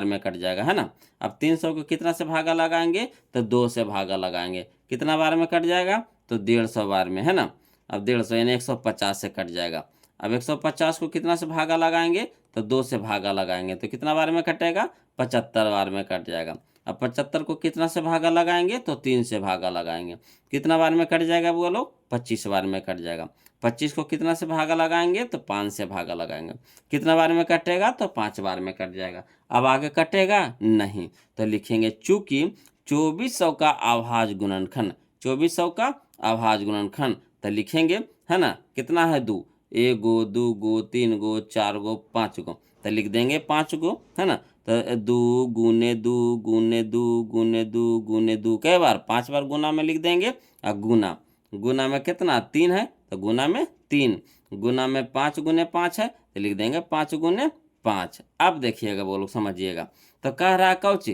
में कट जाएगा, है ना। अब 300 को कितना से भागा लगाएंगे, तो 2 से भागा लगाएंगे। कितना बार में कट जाएगा, तो 150 बार में, है ना। अब 150 यानी 150 से कट जाएगा। अब 150 को कितना से भागा लगाएंगे, तो 2 से भागा लगाएंगे। तो कितना बार में कटेगा, 75 बार में कट जाएगा। अब 75 को कितना से भागा लगाएंगे, तो 3 से भागा लगाएंगे। कितना बार में कट जाएगा वो लोग, 25 बार में कट जाएगा। 25 को कितना से भागा लगाएंगे, तो 5 से भागा लगाएंगे। कितना बार में कटेगा, तो 5 बार में कट जाएगा। अब आगे कटेगा नहीं, तो लिखेंगे चूंकि 2400 का अभाज्य गुणनखंड, 2400 का अभाज्य गुणनखंड, तो लिखेंगे, है ना, कितना है, 2, 1 गो 2 गो 3 गो 4 गो 5 गो, तो लिख देंगे 5 गो, है ना। तो 2 गुने 2 गुने 2 गुने 2 गुने 2, कई बार, 5 बार गुना में लिख देंगे। और गुना, गुना में कितना, 3 है, तो गुना में 3, गुना में 5 गुने 5 है, तो लिख देंगे 5 गुने 5। अब देखिएगा वो लोग समझिएगा, तो कह रहा है कौची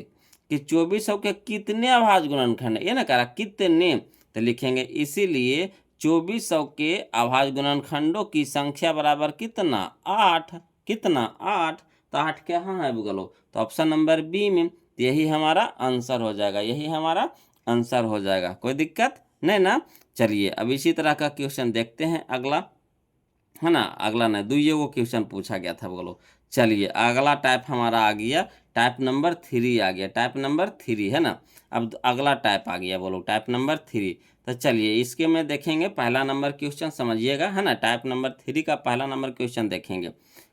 कि 2400 के कितने अभाज्य गुणनखंड है, ये ना कह रहा कितने, तो लिखेंगे इसीलिए 2400 के अभाज्य गुणनखंडों की संख्या बराबर कितना, 8। कितना, 8। तो 8 कहाँ है बोलो, तो ऑप्शन नंबर बी में। तो यही हमारा आंसर हो जाएगा, यही हमारा आंसर हो जाएगा, कोई दिक्कत नहीं ना। चलिए अब इसी तरह का क्वेश्चन देखते हैं अगला, है ना। अगला नहीं, दुइये वो क्वेश्चन पूछा गया था बोलो। चलिए अगला टाइप हमारा आ गया, टाइप नंबर 3 आ गया, टाइप नंबर 3, है ना। अब अगला टाइप आ गया बोलो, टाइप नंबर 3। तो चलिए इसके में देखेंगे पहला नंबर क्वेश्चन, समझिएगा, है ना। टाइप नंबर 3 का पहला नंबर क्वेश्चन देखेंगे।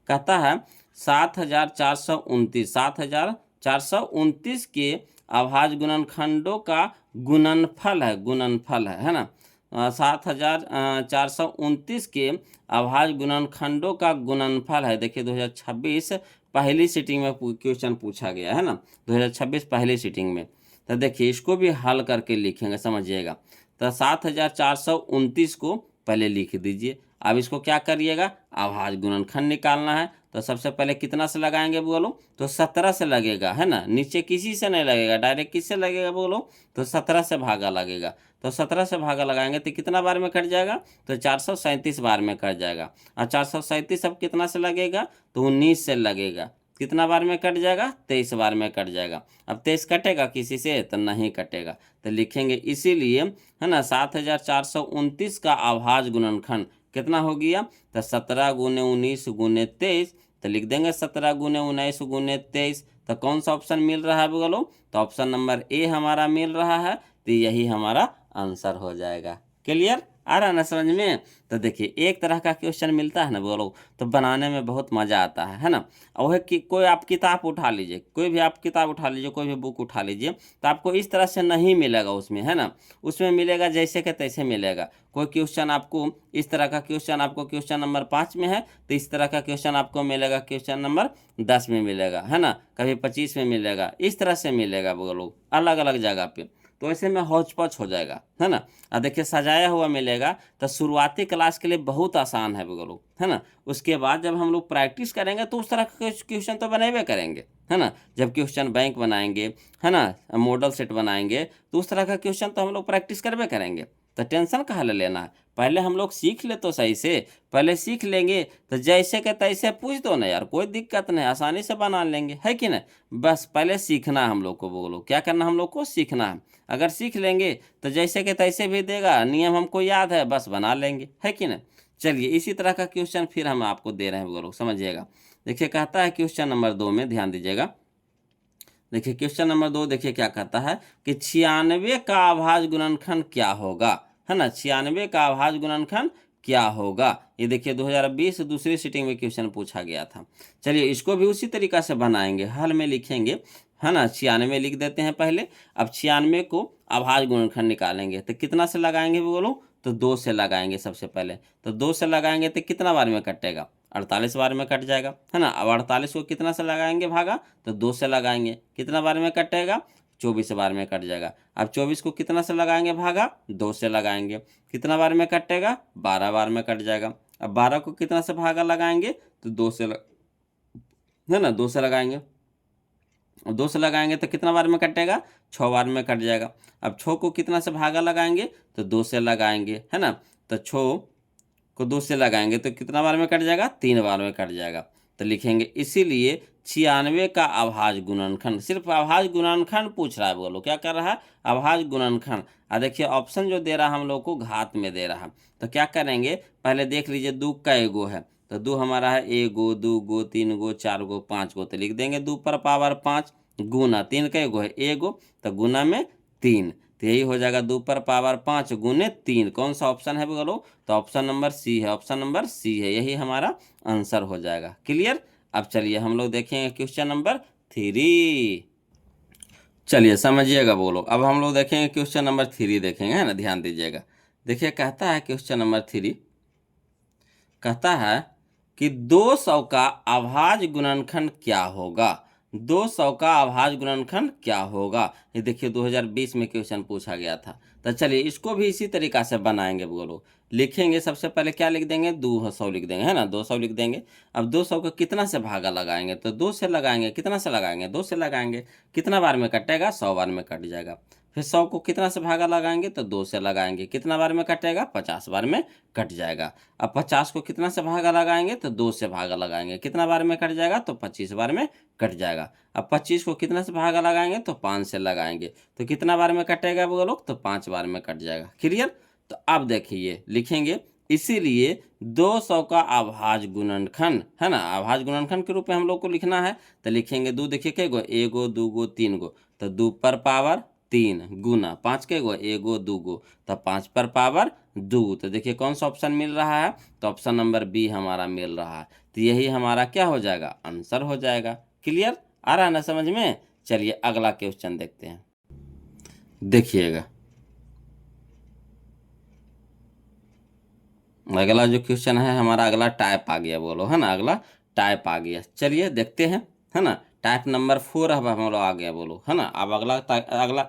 कहता है 7429 के अभाज्य गुणनखंडों का गुणनफल है, गुणनफल है ना। 7429 के अभाज्य गुणनखंडों का गुणनफल है। देखिए 2026 पहली सीटिंग में क्वेश्चन पूछा गया है ना, 2026 पहली सीटिंग में। तो देखिए इसको भी हल करके लिखेंगे, समझिएगा। तो 7429 को पहले लिख दीजिए। अब इसको क्या करिएगा, अभाज्य गुणनखंड निकालना है। तो सबसे पहले कितना से लगाएंगे बोलो, तो 17 से लगेगा, है ना। नीचे किसी से नहीं लगेगा, डायरेक्ट किससे लगेगा बोलो, तो 17 से भागा लगेगा। तो 17 से भागा लगाएंगे तो कितना बार में कट जाएगा, तो 437 बार में कट जाएगा। और 437 अब कितना से लगेगा, तो 19 से लगेगा। कितना बार में कट जाएगा, 23 बार में कट जाएगा। अब 23 कटेगा किसी से, तो नहीं कटेगा। तो लिखेंगे इसीलिए, है ना, 7429 का अभाज्य गुणनखंड कितना हो गया, तो 17 गुने 19 गुने 23। तो लिख देंगे 17 गुने 19 गुने 23। तो कौन सा ऑप्शन मिल रहा है बोलो, तो ऑप्शन नंबर ए हमारा मिल रहा है, तो यही हमारा आंसर हो जाएगा। क्लियर, आ रहा ना समझ में। तो देखिए एक तरह का क्वेश्चन मिलता है ना बोलो, तो बनाने में बहुत मज़ा आता है ना। और वह कि कोई आप किताब उठा लीजिए, कोई भी आप किताब उठा लीजिए, कोई भी बुक उठा लीजिए, तो आपको इस तरह से नहीं मिलेगा उसमें, है ना। उसमें मिलेगा जैसे कि तैसे मिलेगा। कोई क्वेश्चन आपको इस तरह का क्वेश्चन आपको क्वेश्चन नंबर 5 में है, तो इस तरह का क्वेश्चन आपको मिलेगा क्वेश्चन नंबर 10 में मिलेगा, है ना। कभी 25 में मिलेगा, इस तरह से मिलेगा बोलो, अलग अलग जगह पे। तो ऐसे में हौच पौच हो जाएगा, है ना। और देखिए सजाया हुआ मिलेगा, तो शुरुआती क्लास के लिए बहुत आसान है बोलो, है ना। उसके बाद जब हम लोग प्रैक्टिस करेंगे तो उस तरह का क्वेश्चन तो बनेबे करेंगे, है ना। जब क्वेश्चन बैंक बनाएंगे, है ना, मॉडल सेट बनाएंगे, तो उस तरह का क्वेश्चन तो हम लोग प्रैक्टिस करबे करेंगे। तो टेंशन कहाँ ले लेना है, पहले हम लोग सीख ले तो सही से, पहले सीख लेंगे तो जैसे के तैसे पूछ दो ना यार, कोई दिक्कत नहीं, आसानी से बना लेंगे, है कि नहीं। बस पहले सीखना हम लोग को बोलो, क्या करना हम लोग को, सीखना है। अगर सीख लेंगे तो जैसे के तैसे भी देगा, नियम हमको याद है, बस बना लेंगे, है कि नहीं। चलिए इसी तरह का क्वेश्चन फिर हम आपको दे रहे हैं बोलो, समझिएगा। देखिए कहता है क्वेश्चन नंबर 2 में, ध्यान दीजिएगा। देखिए क्वेश्चन नंबर 2 देखिए क्या कहता है कि 96 का अभाज्य गुणनखंड क्या होगा, है ना। 96 का अभाज्य गुणनखंड क्या होगा, ये देखिए 2020 दूसरी सीटिंग में क्वेश्चन पूछा गया था। चलिए इसको भी उसी तरीका से बनाएंगे, हल में लिखेंगे, है ना। 96 लिख देते हैं पहले। अब 96 को अभाज्य गुणनखंड निकालेंगे, तो कितना से लगाएंगे बोलो, तो 2 से लगाएंगे सबसे पहले। तो 2 से लगाएंगे तो कितना बार में कटेगा, 48 बार में कट जाएगा, है ना। अब 48 को कितना से लगाएंगे भागा, तो 2 से लगाएंगे, कितना बार में कटेगा, 24 बार में कट जाएगा। अब 24 को कितना से लगाएंगे भागा, 2 से लगाएंगे, कितना बार में कटेगा, 12 बार में कट जाएगा। अब 12 को कितना से भागा लगाएंगे, तो 2 से है ना, 2 से लगाएंगे। अब 2 से लगाएंगे तो कितना बार में कटेगा, 6 बार में कट जाएगा। अब 6 को कितना से भागा लगाएंगे, तो 2 से लगाएंगे, है ना। तो 6 को 2 से लगाएंगे तो कितना बार में कट जाएगा, 3 बार में कट जाएगा। तो लिखेंगे इसीलिए 96 का अभाज्य गुणनखंड, सिर्फ अभाज्य गुणनखंड पूछ रहा है बोलो, क्या कर रहा है, अभाज्य गुणनखंड। और देखिए ऑप्शन जो दे रहा है हम लोग को घात में दे रहा है, तो क्या करेंगे, पहले देख लीजिए 2 का एगो है, तो 2 हमारा है, एगो, 2 गो, 3 गो, 4 गो, 5 गो, तो लिख देंगे 2 पर पावर 5, गुना 3 का एगो है एगो, तो गुना में 3, तो यही हो जाएगा 2 पर पावर 5 गुने 3। कौन सा ऑप्शन है बोलो, तो ऑप्शन नंबर सी है, ऑप्शन नंबर सी है, यही हमारा आंसर हो जाएगा। क्लियर। अब चलिए हम लोग देखेंगे क्वेश्चन नंबर 3। चलिए समझिएगा बोलो, अब हम लोग देखेंगे क्वेश्चन नंबर 3 देखेंगे, है ना, ध्यान दीजिएगा। देखिए कहता है क्वेश्चन नंबर 3, कहता है कि 200 का अभाज्य गुणनखंड क्या होगा, 200 का अभाज्य गुणनखंड क्या होगा। ये देखिए 2020 में क्वेश्चन पूछा गया था। तो चलिए इसको भी इसी तरीका से बनाएंगे बोलो। लिखेंगे सबसे पहले क्या लिख देंगे, 200 लिख देंगे, है ना, 200 लिख देंगे। अब 200 को कितना से भागा लगाएंगे, तो 2 से लगाएंगे, कितना से लगाएंगे, 2 से लगाएंगे, कितना बार में कटेगा, 100 बार में कट जाएगा। फिर 100 को कितना से भागा लगाएंगे, तो 2 से लगाएंगे, कितना बार में कटेगा, 50 बार में कट जाएगा। अब 50 को कितना से भागा लगाएंगे, तो 2 से भागा लगाएंगे, कितना बार में कट जाएगा, तो 25 बार में कट जाएगा। अब 25 को कितना से भागा लगाएंगे, तो 5 से लगाएंगे, तो कितना बार में कटेगा वो लोग, तो 5 बार में कट जाएगा। क्लियर। तो अब देखिए लिखेंगे इसीलिए 200 का अभाज्य गुणनखंड, है ना, अभाज्य गुणनखंड के रूप में हम लोग को लिखना है। तो लिखेंगे 2 देखिए कई गो, एगो, 2 गो, 3 गो, तो 2 पर पावर 3 गुना 5 के गो, एगो, 2 गो, तो 5 पर पावर 2। तो देखिए कौन सा ऑप्शन मिल रहा है, तो ऑप्शन नंबर बी हमारा मिल रहा है। तो यही हमारा क्या हो जाएगा, आंसर हो जाएगा। क्लियर, आ रहा है ना समझ में। चलिए अगला क्वेश्चन देखते हैं, देखिएगा अगला जो क्वेश्चन है हमारा, अगला टाइप आ गया बोलो, है ना, अगला टाइप आ गया। चलिए देखते हैं, है ना, टाइप नंबर 4 अब हम लोग आ गया बोलो, है ना। अब अगला अगला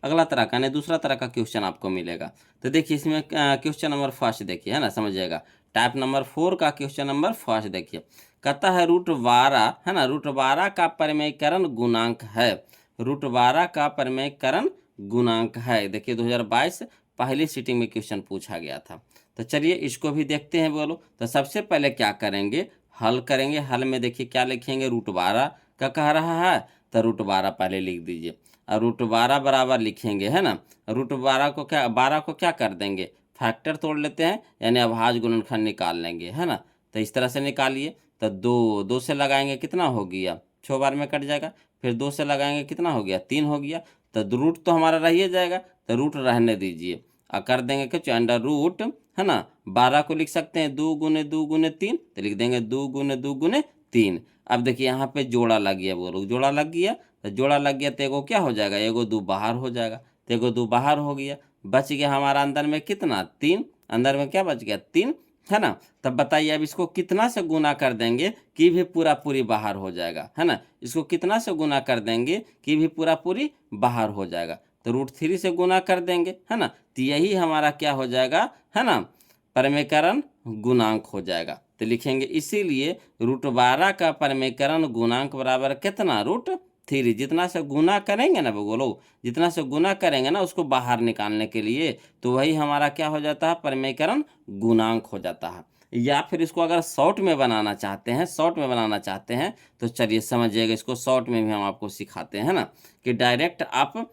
अगला तरह का नहीं, दूसरा तरह का क्वेश्चन आपको मिलेगा। तो देखिए इसमें क्वेश्चन नंबर फर्स्ट देखिए, है ना, समझिएगा। टाइप नंबर 4 का क्वेश्चन नंबर फर्स्ट देखिए, कहता है √12, है ना, √12 का परिमेयकरण गुणांक है, √12 का परिमेयकरण गुणांक है। देखिए 2022 पहली सीटिंग में क्वेश्चन पूछा गया था। तो चलिए इसको भी देखते हैं बोलो। तो सबसे पहले क्या करेंगे, हल करेंगे। हल में देखिए क्या लिखेंगे, √12 का कह रहा है, तो √12 पहले लिख दीजिए। और √12 बराबर लिखेंगे, है ना, √12 को क्या, 12 को क्या कर देंगे, फैक्टर तोड़ लेते हैं, यानी अभाज्य गुणनखंड निकाल लेंगे, है ना। तो इस तरह से निकालिए। तो 2 से लगाएंगे, कितना हो गया, 6 बार में कट जाएगा। फिर 2 से लगाएंगे कितना हो गया 3 हो गया। तो रूट तो हमारा रह ही जाएगा, तो रूट रहने दीजिए और कर देंगे कुछ अंडर रूट, है ना। 12 को लिख सकते हैं 2 गुने 2 गुने 3, तो लिख देंगे 2 गुने 2 गुने 3। अब देखिए यहाँ पे जोड़ा लग गया, बोलो जोड़ा लग गया। तो जोड़ा लग गया तो एगो क्या हो जाएगा, एगो 2 बाहर हो जाएगा, तो एगो 2 बाहर हो गया। बच गया हमारा अंदर में कितना 3, अंदर में क्या बच गया 3, है ना। तब बताइए अब इसको कितना से गुना कर देंगे कि भी पूरा पूरी बाहर हो जाएगा, है ना। इसको कितना से गुना कर देंगे कि भी पूरा पूरी बाहर हो जाएगा, तो √3 से गुना कर देंगे, है ना। तो यही हमारा क्या हो जाएगा, है ना, परमीकरण गुणांक हो जाएगा। तो लिखेंगे इसीलिए √12 का परमीकरण गुणांक बराबर कितना √3। जितना से गुना करेंगे ना बोलो, जितना से गुना करेंगे ना उसको बाहर निकालने के लिए, तो वही हमारा क्या हो जाता है, परमीकरण गुणांक हो जाता है। या फिर इसको अगर शॉर्ट में बनाना चाहते हैं, शॉर्ट में बनाना चाहते हैं तो चलिए समझिएगा, इसको शॉर्ट में भी हम आपको सिखाते हैं ना, कि डायरेक्ट आप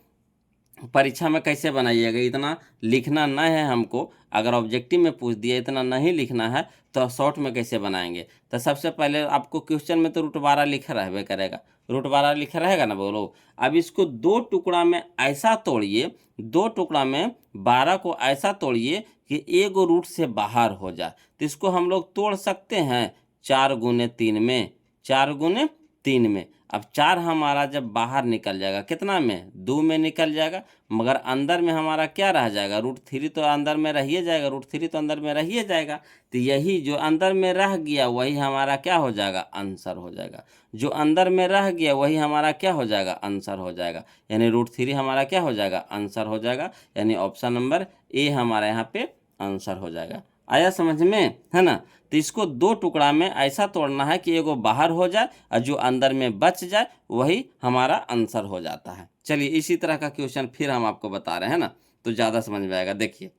परीक्षा में कैसे बनाइएगा। इतना लिखना न है हमको, अगर ऑब्जेक्टिव में पूछ दिया इतना नहीं लिखना है तो शॉर्ट में कैसे बनाएंगे। तो सबसे पहले आपको क्वेश्चन में तो √12 लिखा रहबे करेगा, √12 लिखा रहेगा ना बोलो। अब इसको 2 टुकड़ा में ऐसा तोड़िए, 2 टुकड़ा में 12 को ऐसा तोड़िए कि एगो रूट से बाहर हो जाए। तो इसको हम लोग तोड़ सकते हैं 4 गुने 3 में, 4 गुने 3 में। अब 4 हमारा जब बाहर निकल जाएगा कितना में, 2 में निकल जाएगा, मगर अंदर में हमारा क्या रह जाएगा, √3 तो अंदर में रहिए जाएगा, √3 तो अंदर में रहिए जाएगा। तो यही जो अंदर में रह गया वही हमारा क्या हो जाएगा, आंसर हो जाएगा। जो अंदर में रह गया वही हमारा क्या हो जाएगा, आंसर हो जाएगा। यानी √3 हमारा क्या हो जाएगा, आंसर हो जाएगा। यानी ऑप्शन नंबर ए हमारा यहाँ पे आंसर हो जाएगा। आया समझ में, है ना। तो इसको 2 टुकड़ा में ऐसा तोड़ना है कि एगो बाहर हो जाए और जो अंदर में बच जाए वही हमारा आंसर हो जाता है। चलिए इसी तरह का क्वेश्चन फिर हम आपको बता रहे हैं ना, तो ज़्यादा समझ में आएगा। देखिए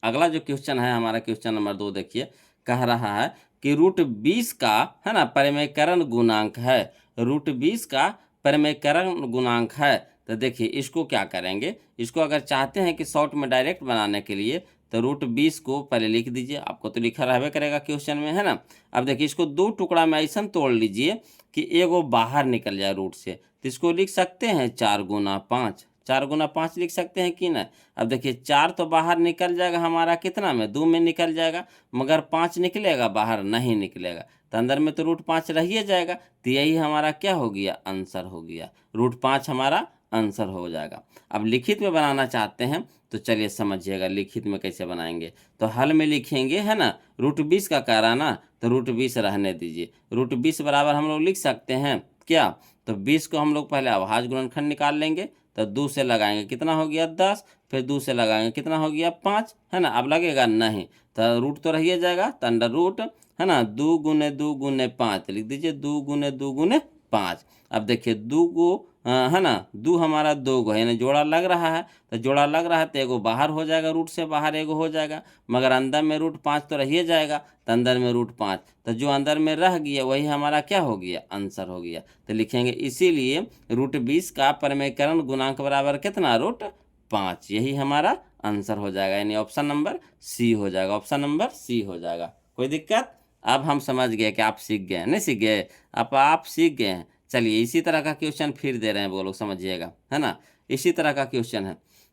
अगला जो क्वेश्चन है हमारा, क्वेश्चन नंबर 2 देखिए, कह रहा है कि √20 का, है ना, परमीकरण गुणांक है, √20 का परमीकरण गुणांक है। तो देखिए इसको क्या करेंगे, इसको अगर चाहते हैं कि शॉर्ट में डायरेक्ट बनाने के लिए तो √20 को पहले लिख दीजिए, आपको तो लिखा रहबे करेगा क्वेश्चन में, है ना। अब देखिए इसको 2 टुकड़ा में ऐसा तोड़ लीजिए कि एगो बाहर निकल जाए रूट से, तो इसको लिख सकते हैं 4 गुना 5, 4 गुना 5 लिख सकते हैं कि ना। अब देखिए 4 तो बाहर निकल जाएगा हमारा कितना में, 2 में निकल जाएगा, मगर 5 निकलेगा बाहर नहीं निकलेगा, तो अंदर में तो √5 रहिए जाएगा। तो यही हमारा क्या हो गया, आंसर हो गया, √5 हमारा आंसर हो जाएगा। अब लिखित में बनाना चाहते हैं तो चलिए समझिएगा लिखित में कैसे बनाएंगे। तो हल में लिखेंगे, है ना, √20 का कह रहा ना, तो √20 रहने दीजिए। √20 बराबर हम लोग लिख सकते हैं क्या, तो 20 को हम लोग पहले अभाज्य गुणनखंड निकाल लेंगे, तो 2 से लगाएंगे कितना हो गया 10, फिर 2 से लगाएंगे कितना हो गया 5, है ना। अब लगेगा नहीं, तो रूट तो रहिए जाएगा, तो अंडर रूट, है ना, 2 गुने 2 गुने 5 लिख दीजिए, 2 गुने 2 गुने 5। अब देखिए 2 को, है ना, 2 हमारा 2 को, यानी जोड़ा लग रहा है, तो जोड़ा लग रहा है तो एगो बाहर हो जाएगा, रूट से बाहर एगो हो जाएगा, मगर अंदर में √5 तो रहिए जाएगा, तो अंदर में √5, तो जो अंदर में रह गया वही हमारा क्या हो गया, आंसर हो गया। तो लिखेंगे इसीलिए √20 का परमीकरण गुणांक बराबर कितना, √5, यही हमारा आंसर हो जाएगा। यानी ऑप्शन नंबर सी हो जाएगा, ऑप्शन नंबर सी हो जाएगा। कोई दिक्कत, अब हम समझ गए कि आप सीख गए, नहीं सीख गए, अब आप सीख गए हैं। चलिए इसी तरह का क्वेश्चन फिर दे रहे हैं वो लोग, समझिएगा, है ना। इसी तरह का क्वेश्चन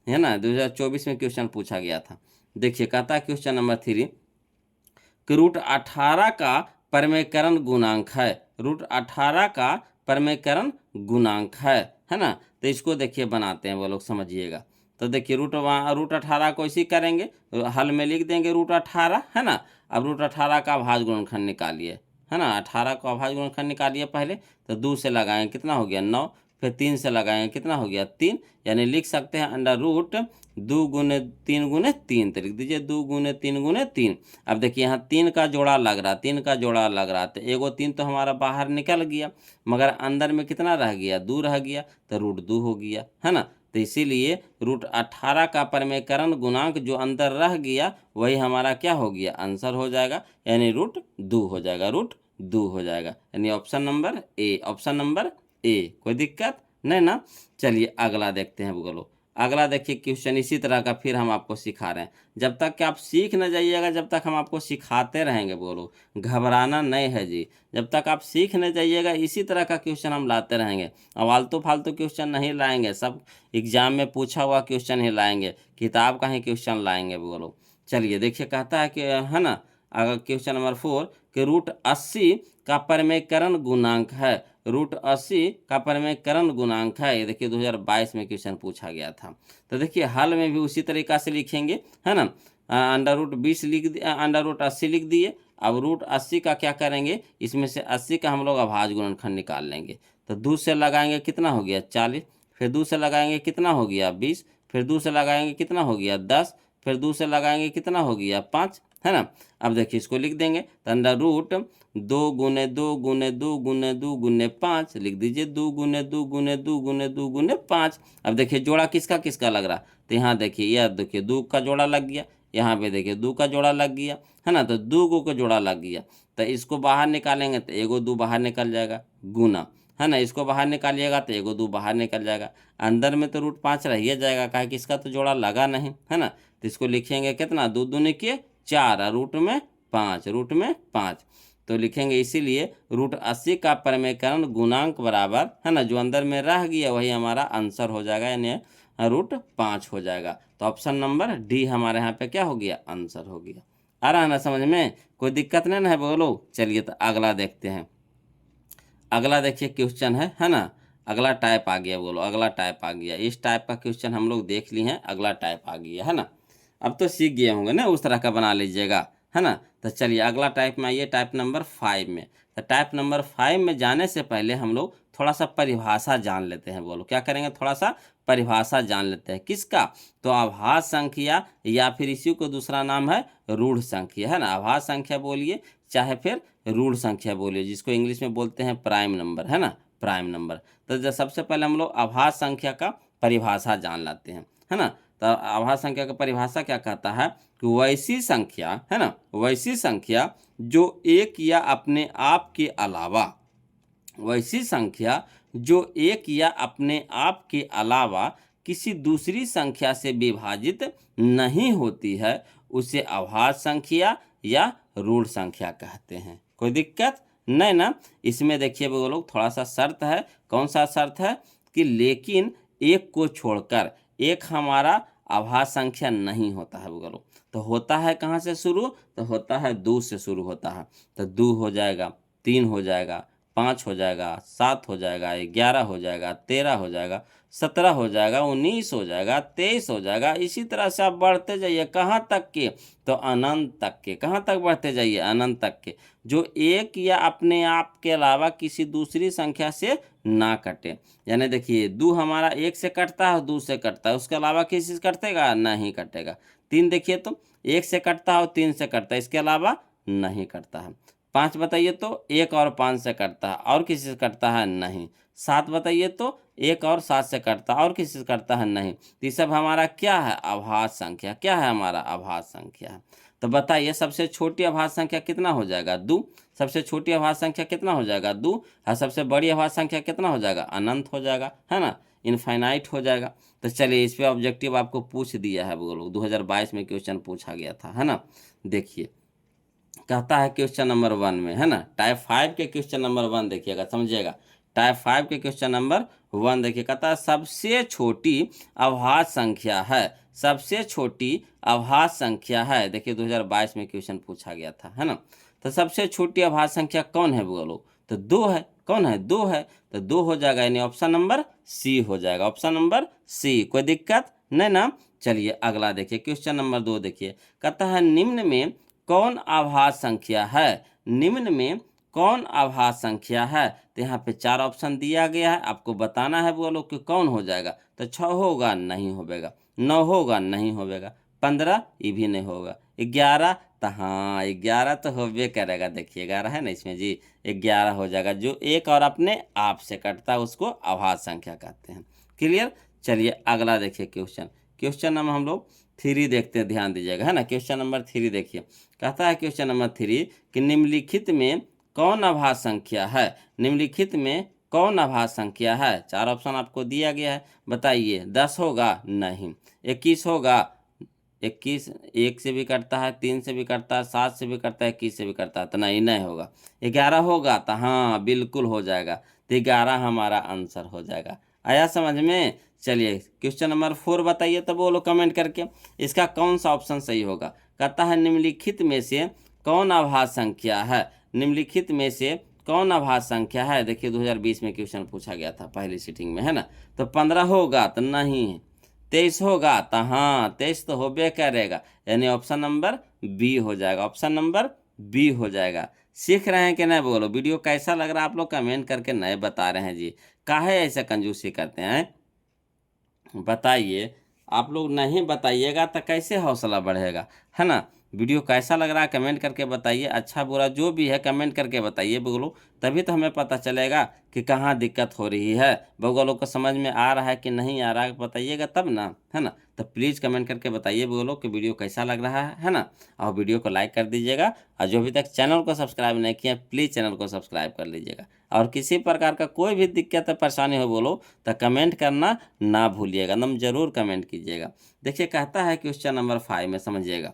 है ना, 2024 में क्वेश्चन पूछा गया था। देखिए कहता है क्वेश्चन नंबर 3 कि √18 का परमीकरण गुणांक है, √18 का परमीकरण गुणांक है ना। तो इसको देखिए बनाते हैं वो लोग, समझिएगा। तो देखिए √18 को इसी करेंगे, हल में लिख देंगे √18, है ना। अब √18 का अभाज्य गुणनखंड निकालिए, है ना, 18 का अभाज्य गुणनखंड निकालिए पहले, तो 2 से लगाएंगे कितना हो गया 9, फिर 3 से लगाएंगे कितना हो गया 3, यानी लिख सकते हैं अंडर रूट 2 गुने 3 गुने 3, तो लिख दीजिए 2 गुने 3 गुने 3। अब देखिए यहाँ 3 का जोड़ा लग रहा, 3 का जोड़ा लग रहा, तो एगो 3 तो हमारा बाहर निकल गया, मगर अंदर में कितना रह गया 2 रह गया, तो √2 हो गया, है ना। तो इसीलिए √18 का परमीकरण गुणांक जो अंदर रह गया वही हमारा क्या हो गया, आंसर हो जाएगा, यानी √2 हो जाएगा, √2 हो जाएगा। यानी option number A, option number A. कोई दिक्कत नहीं ना। चलिए अगला देखते हैं बोलो, अगला देखिए क्वेश्चन इसी तरह का फिर हम आपको सिखा रहे हैं। जब तक कि आप सीख न जाइएगा, जब तक हम आपको सिखाते रहेंगे बोलो, घबराना नहीं है जी। जब तक आप सीख न जाइएगा इसी तरह का क्वेश्चन हम लाते रहेंगे। अब आलतू फालतू क्वेश्चन नहीं लाएंगे, सब एग्जाम में पूछा हुआ क्वेश्चन ही लाएंगे, किताब का ही क्वेश्चन लाएंगे बोलो। चलिए देखिए कहता है कि है ना, अगर क्वेश्चन नंबर 4 कि √80 का परिमेयकरण गुणांक है। √80 का परिमेयकरण गुणांक है, ये देखिए 2022 में क्वेश्चन पूछा गया था। तो देखिए हल में भी उसी तरीका से लिखेंगे, है ना। √20 लिख दिए, √80 लिख दिए। अब √80 का क्या करेंगे, इसमें से 80 का हम लोग अभाज्य गुणनखंड निकाल लेंगे। तो 2 से लगाएंगे कितना हो गया 40, फिर 2 से लगाएंगे कितना हो गया 20, फिर 2 से लगाएंगे कितना हो गया 10, फिर 2 से लगाएंगे कितना हो गया 5, है ना। अब देखिए इसको लिख देंगे, तो √2 गुने 2 गुने 2 गुने 2 गुने 5 लिख दीजिए, 2 गुने 2 गुने 2 गुने 2 गुने 5। अब देखिए जोड़ा किसका किसका लग रहा, तो यहाँ देखिए यह देखिए 2 का जोड़ा लग गया, यहाँ पे देखिए 2 का जोड़ा लग गया, है ना। तो 2 का जोड़ा लग गया, तो इसको बाहर निकालेंगे तो एगो 2 बाहर निकल जाएगा, गुना, है ना। इसको बाहर निकालिएगा तो एगो 2 बाहर निकल जाएगा। अंदर में तो √5 रह ही जाएगा, काहे कि इसका तो जोड़ा लगा नहीं, है ना। तो इसको लिखेंगे कितना, 2 दूनी के 4 और रूट में 5, तो लिखेंगे इसीलिए √80 का परिमेयकरण गुणांक बराबर, है ना, जो अंदर में रह गया वही हमारा आंसर हो जाएगा, यानी √5 हो जाएगा। तो ऑप्शन नंबर डी हमारे यहाँ पे क्या हो गया, आंसर हो गया। आ रहा है ना समझ में, कोई दिक्कत नहीं ना है बोलो। चलिए तो अगला देखते हैं। अगला देखिए क्वेश्चन है ना। अगला टाइप आ गया बोलो, अगला टाइप आ गया। इस टाइप का क्वेश्चन हम लोग देख लिए हैं, अगला टाइप आ गया, है ना। अब तो सीख गए होंगे ना, उस तरह का बना लीजिएगा, है ना। तो चलिए अगला टाइप में आइए, टाइप नंबर 5 में। तो टाइप नंबर 5 में जाने से पहले हम लोग थोड़ा सा परिभाषा जान लेते हैं बोलो। क्या करेंगे, थोड़ा सा परिभाषा जान लेते हैं। किसका, तो आभाज्य संख्या या फिर इसी को दूसरा नाम है रूढ़ संख्या, है ना। आभाज्य संख्या बोलिए चाहे फिर रूढ़ संख्या बोलिए, जिसको इंग्लिश में बोलते हैं प्राइम नंबर, है ना, प्राइम नंबर। तो सबसे पहले हम लोग आभाज्य संख्या का परिभाषा जान लेते हैं, है ना। तो आभाज्य संख्या का परिभाषा क्या कहता है कि वैसी संख्या, है ना, वैसी संख्या जो एक या अपने आप के अलावा, वैसी संख्या जो एक या अपने आप के अलावा किसी दूसरी संख्या से विभाजित नहीं होती है, उसे अभाज्य संख्या या रूढ़ संख्या कहते हैं। कोई दिक्कत नहीं ना। इसमें देखिए वो लोग थोड़ा सा शर्त है, कौन सा शर्त है कि लेकिन एक को छोड़कर एक हमारा अभाज्य संख्या नहीं होता है वो लोग। तो होता है कहाँ से शुरू, तो होता है 2 से शुरू होता है। तो 2 हो जाएगा, 3 हो जाएगा, 5 हो जाएगा, 7 हो जाएगा, 11 हो जाएगा, 13 हो जाएगा, 17 हो जाएगा, 19 हो जाएगा, 23 हो जाएगा। इसी तरह से आप बढ़ते जाइए कहाँ तक के, तो अनंत तक के। कहाँ तक बढ़ते जाइए, अनंत तक के, जो एक या अपने आप के अलावा किसी दूसरी संख्या से ना कटे। यानी देखिए 2 हमारा 1 से कटता है, 2 से कटता है, उसके अलावा किसी से कटेगा, नहीं कटेगा। 3 देखिए तो 1 से कटता है और 3 से कटता है, इसके अलावा नहीं कटता है। 5 बताइए तो 1 और 5 से कटता है, और किसी से कटता है नहीं। 7 बताइए तो 1 और 7 से कटता है, और किसी से कटता है नहीं। तो ये सब हमारा क्या है, अभाज्य संख्या। क्या है हमारा, अभाज्य संख्या है। तो बताइए सबसे छोटी अभाज्य संख्या कितना हो जाएगा, 2। सबसे छोटी अभाज्य संख्या कितना हो जाएगा, 2। और सबसे बड़ी अभाज्य संख्या कितना हो जाएगा, अनंत हो जाएगा, है ना, इनफाइनाइट हो जाएगा। तो चलिए इस पे ऑब्जेक्टिव आपको पूछ दिया है वो लोग, 2022 में क्वेश्चन पूछा गया था, है ना। देखिए कहता है क्वेश्चन नंबर 1 में, है ना, टाइप 5 के क्वेश्चन नंबर 1 देखिएगा, समझिएगा। टाइप 5 के क्वेश्चन नंबर 1 देखिए, कहता है सबसे छोटी अभाज्य संख्या है, सबसे छोटी अभाज्य संख्या है। देखिए 2022 में क्वेश्चन पूछा गया था, है ना। तो सबसे छोटी अभाज्य संख्या कौन है बोलो, तो 2 है। कौन है, 2 है। तो 2 हो जाएगा, यानी ऑप्शन नंबर सी हो जाएगा, ऑप्शन नंबर सी। कोई दिक्कत नहीं ना। चलिए अगला देखिए, क्वेश्चन नंबर 2 देखिए, कहता है निम्न में कौन अभाज्य संख्या है, निम्न में कौन अभाज्य संख्या है। तो यहाँ पे 4 ऑप्शन दिया गया है, आपको बताना है बोलो कि कौन हो जाएगा। तो 6 होगा, नहीं होगा, 9 होगा, नहीं होगा, 15 ये भी नहीं होगा, 11 तो हाँ 11 तो होबे करेगा। देखिए 11 है ना इसमें जी, 11 हो जाएगा। जो एक और अपने आप से कटता है उसको अभाज्य संख्या कहते हैं। क्लियर। चलिए अगला देखिए क्वेश्चन, क्वेश्चन नंबर हम लोग 3 देखते हैं, ध्यान दीजिएगा, है ना। क्वेश्चन नंबर 3 देखिए, कहता है क्वेश्चन नंबर 3 कि निम्नलिखित में कौन अभाज्य संख्या है, निम्नलिखित में कौन अभाज्य संख्या है? 4 ऑप्शन आपको दिया गया है, बताइए। 10 होगा? नहीं। 21 होगा? 21 1 से भी कटता है, 3 से भी कटता है, 7 से भी कटता है, 21 से भी कटता है, तो नहीं होगा। 11 होगा? तो हाँ बिल्कुल हो जाएगा, तो 11 हमारा आंसर हो जाएगा। आया समझ में? चलिए क्वेश्चन नंबर 4 बताइए, तो बोलो कमेंट करके इसका कौन सा ऑप्शन सही होगा। कहता है निम्नलिखित में से कौन अभाज्य संख्या है? निम्नलिखित में से कौन अभाज्य संख्या है? देखिए 2020 में क्वेश्चन पूछा गया था पहली सीटिंग में, है ना। तो 15 होगा? तो नहीं है। 23 होगा? तो हाँ 23 तो होबे करेगा, यानी ऑप्शन नंबर बी हो जाएगा, ऑप्शन नंबर बी हो जाएगा। सीख रहे हैं कि नहीं बोलो? वीडियो कैसा लग रहा है आप लोग कमेंट करके नहीं बता रहे हैं जी, काहे ऐसे कंजूसी करते हैं बताइए। आप लोग नहीं बताइएगा तो कैसे हौसला बढ़ेगा, है ना। वीडियो कैसा लग रहा है कमेंट करके बताइए, अच्छा बुरा जो भी है कमेंट करके बताइए बोलो, तभी तो हमें पता चलेगा कि कहाँ दिक्कत हो रही है। बोलो को समझ में आ रहा है कि नहीं आ रहा है बताइएगा तब ना, है ना। तो प्लीज़ कमेंट करके बताइए बोलो कि वीडियो कैसा लग रहा है ना। और वीडियो को लाइक कर दीजिएगा, और जो अभी तक चैनल को सब्सक्राइब नहीं किया प्लीज़ चैनल को सब्सक्राइब कर लीजिएगा। और किसी प्रकार का कोई भी दिक्कत या परेशानी हो बोलो तो कमेंट करना ना भूलिएगा, एकदम जरूर कमेंट कीजिएगा। देखिए कहता है क्वेश्चन नंबर 5 में समझिएगा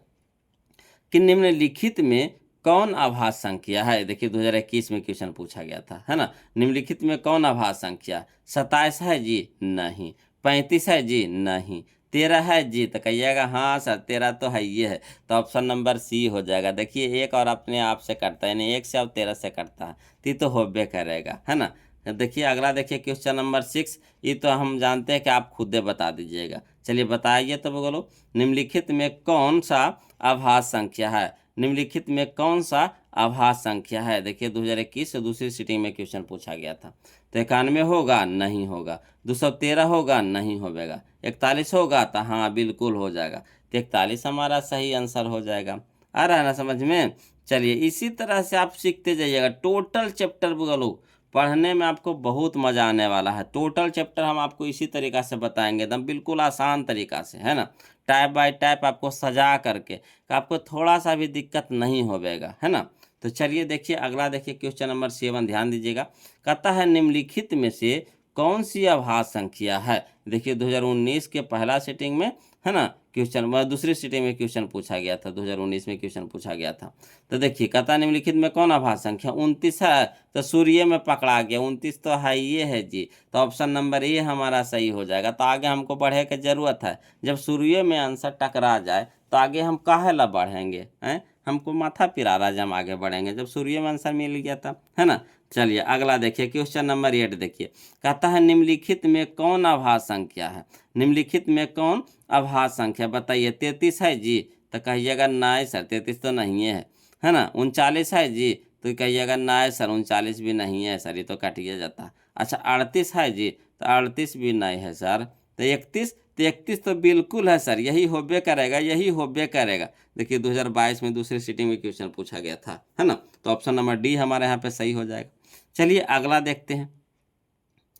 कि निम्नलिखित में कौन अभाज्य संख्या है। देखिए 2021 में क्वेश्चन पूछा गया था, है ना। निम्नलिखित में कौन अभाज्य संख्या? 27 है जी? नहीं। 35 है जी? नहीं। 13 है जी? तो कहिएगा हाँ सर 13 तो है ये है, तो ऑप्शन नंबर सी हो जाएगा। देखिए एक और अपने आप से कटता है, यानी 1 से और 13 से कटता है, तो ये तो होबे करेगा, है ना। देखिए अगला देखिए क्वेश्चन नंबर 6, ये तो हम जानते हैं कि आप खुद बता दीजिएगा। चलिए बताइए तो बोलो, निम्नलिखित में कौन सा अभाज्य संख्या है? निम्नलिखित में कौन सा अभाज्य संख्या है? देखिए 2021 से दूसरी सीटिंग में क्वेश्चन पूछा गया था। तो 91 होगा? नहीं होगा। 213 होगा? नहीं होगा। 41 होगा? तो हाँ बिल्कुल हो जाएगा, तो 41 हमारा सही आंसर हो जाएगा। आ रहा है ना समझ में? चलिए इसी तरह से आप सीखते जाइएगा, टोटल चैप्टर बोलो पढ़ने में आपको बहुत मज़ा आने वाला है। टोटल चैप्टर हम आपको इसी तरीक़ा से बताएंगे, एकदम बिल्कुल आसान तरीक़ा से, है ना। टाइप बाय टाइप आपको सजा करके, कि आपको थोड़ा सा भी दिक्कत नहीं होगा, है ना। तो चलिए देखिए अगला देखिए क्वेश्चन नंबर 7, ध्यान दीजिएगा। कहता है निम्नलिखित में से कौन सी अभाज्य संख्या है? देखिए 2019 के पहला सीटिंग में, है ना, क्वेश्चन दूसरी सीटिंग में क्वेश्चन पूछा गया था, 2019 में क्वेश्चन पूछा गया था। तो देखिए कहता निम्नलिखित में कौन अभाज्य संख्या? 29 है, तो सूर्य में पकड़ा गया, 29 तो है ये है जी, तो ऑप्शन नंबर ए हमारा सही हो जाएगा। तो आगे हमको बढ़े की जरूरत है, जब सूर्य में आंसर टकरा जाए तो आगे हम काहे ला बढ़ेंगे, हैं। हमको माथा पिरा रहा है, जब हम आगे बढ़ेंगे जब सूर्य में आंसर मिल गया था, है ना। चलिए अगला देखिए क्वेश्चन नंबर 8 देखिए। कहता है निम्नलिखित में कौन अभाज्य संख्या है? निम्नलिखित में कौन अभाज्य संख्या बताइए। 33 है जी? तो कहिएगा नहीं सर 33 तो नहीं है ना। 39 है जी? तो कहिएगा नहीं सर 39 भी नहीं है सर, ये तो काटिए जाता। अच्छा 38 है जी? तो 38 भी नहीं है सर। तो 31, तो 31 तो बिल्कुल है सर, यही होबे करेगा, यही होबे करेगा। देखिए 2022 में दूसरी सीटिंग में क्वेश्चन पूछा गया था, है ना। तो ऑप्शन नंबर डी हमारे यहाँ पे सही हो जाएगा। चलिए अगला देखते हैं,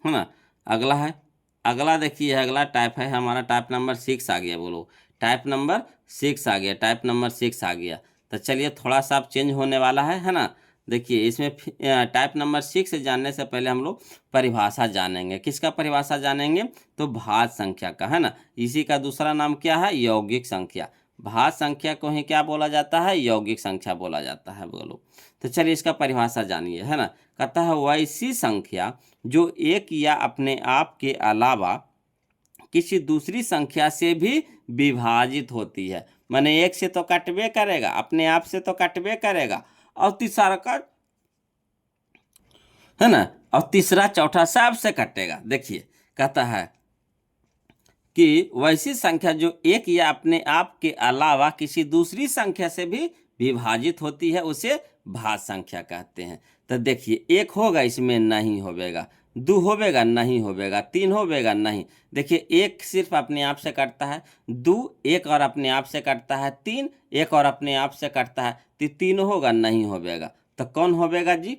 है ना। अगला है, अगला देखिए अगला टाइप है हमारा, टाइप नंबर 6 आ गया बोलो। टाइप नंबर 6 आ गया, टाइप नंबर 6 आ गया। तो चलिए थोड़ा सा अब चेंज होने वाला है ना। देखिए इसमें टाइप नंबर 6 जानने से पहले हम लोग परिभाषा जानेंगे। किसका परिभाषा जानेंगे? तो भाज्य संख्या का, है ना। इसी का दूसरा नाम क्या है? यौगिक संख्या। भाज्य संख्या को ही क्या बोला जाता है? यौगिक संख्या बोला जाता है बोलो। तो चलिए इसका परिभाषा जानिए, है ना। कहता है वैसी संख्या जो एक या अपने आप के अलावा किसी दूसरी संख्या से भी विभाजित होती है। माने एक से तो कटबे करेगा, अपने आप से तो कटबे करेगा, और तीसरा का, है ना, और तीसरा चौथा सबसे कटेगा। देखिए कहता है कि वैसी संख्या जो एक या अपने आप के अलावा किसी दूसरी संख्या से भी विभाजित होती है उसे भाज्य संख्या कहते हैं। तो देखिए एक होगा इसमें नहीं होगा, 2 होगा नहीं होगा, 3 होगा नहीं। देखिए एक सिर्फ अपने आप से कटता है, 2 एक और अपने आप से कटता है, 3 एक और अपने आप से कटता है, तो 3 होगा नहीं होगा। तो कौन होगा जी?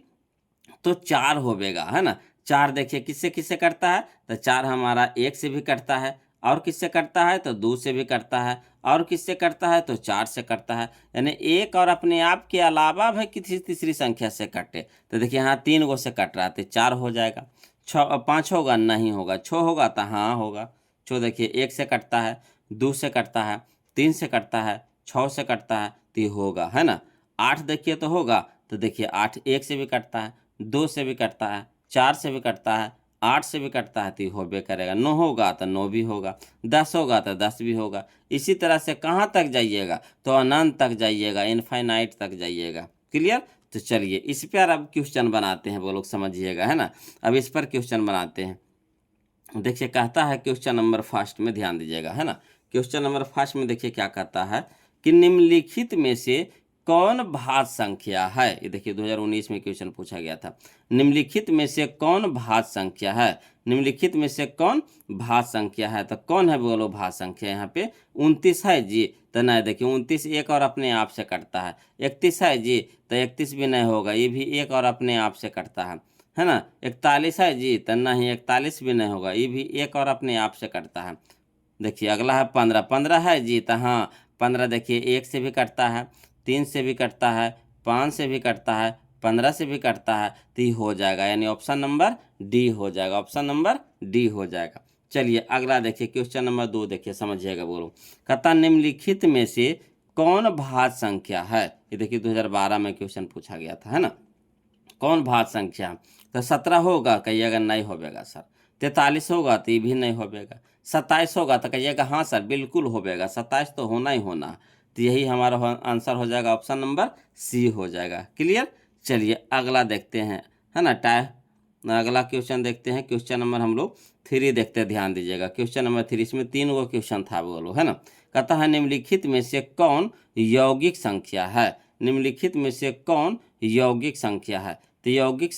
तो 4 होगा, है ना। 4 देखिए किससे किससे कटता है? तो 4 हमारा 1 से भी कटता है, और किससे कटता है तो 2 से भी कटता है, और किससे कटता है तो 4 से कटता है। यानी एक और अपने आप के अलावा भाई किसी तीसरी संख्या से कटे, तो देखिए यहाँ 3 गो से कट रहा है तो 4 हो जाएगा। 5 होगा नहीं होगा, 6 होगा तो हाँ होगा। 6 देखिए 1 से कटता है, 2 से कटता है, 3 से कटता है, 6 से कटता है तो ये होगा, है ना। 8 देखिए तो होगा, तो देखिए 8 1 से भी कटता है, 2 से भी कटता है, 4 से भी कटता है, 8 से भी कटता है तो ये होबे करेगा। 9 होगा तो 9 भी होगा, 10 होगा तो 10 भी होगा। इसी तरह से कहाँ तक जाइएगा तो अनंत तक जाइएगा, इनफाइनाइट तक जाइएगा। क्लियर। तो चलिए इस पर अब क्वेश्चन बनाते हैं, वो लोग समझिएगा, है ना। अब इस पर क्वेश्चन बनाते हैं। देखिए कहता है क्वेश्चन नंबर फर्स्ट में ध्यान दीजिएगा, है ना। क्वेश्चन नंबर फर्स्ट में देखिए क्या कहता है कि निम्नलिखित में से कौन भाज्य संख्या है। ये देखिए 2019 में क्वेश्चन पूछा गया था। निम्नलिखित में से कौन भाज्य संख्या है, निम्नलिखित में से कौन भाज्य संख्या है। तो कौन है बोलो भाज्य संख्या, यहाँ पे 29 है जी, तो नहीं देखिए 29 एक और अपने आप से कटता है। 31 है जी, तो 31 भी नहीं होगा, ये भी एक और अपने आप से कटता है ना। 41 है जी, तो नहीं 41 भी नहीं होगा, ये भी एक और अपने आप से कटता है। देखिए अगला है 15, 15 है जी, तो हाँ 15 देखिए 1 से भी कटता है, 3 से भी कटता है, 5 से भी कटता है, 15 से भी कटता है, तो ये हो जाएगा, यानी ऑप्शन नंबर डी हो जाएगा, ऑप्शन नंबर डी हो जाएगा। चलिए अगला देखिए क्वेश्चन नंबर 2 देखिए समझिएगा, बोलो कहता निम्नलिखित में से कौन भाज्य संख्या है। ये देखिए 2012 में क्वेश्चन पूछा गया था, है ना। कौन भाज्य संख्या, तो 17 होगा कहिएगा नहीं होगा सर। 43 होगा तो ये भी नहीं होगा। 27 होगा तो कहिएगा हाँ सर बिल्कुल होगा, 27 तो होना ही होना। तो यही हमारा आंसर हो जाएगा, ऑप्शन नंबर सी हो जाएगा। क्लियर। चलिए अगला देखते हैं, है ना। अगला क्वेश्चन देखते हैं, क्वेश्चन नंबर हम लोग 3 देखते हैं, ध्यान दीजिएगा। क्वेश्चन नंबर 3 इसमें 3 गो क्वेश्चन था बोलो, है ना। कहता है निम्नलिखित में से कौन यौगिक संख्या है, निम्नलिखित में से कौन यौगिक संख्या है। तो यौगिक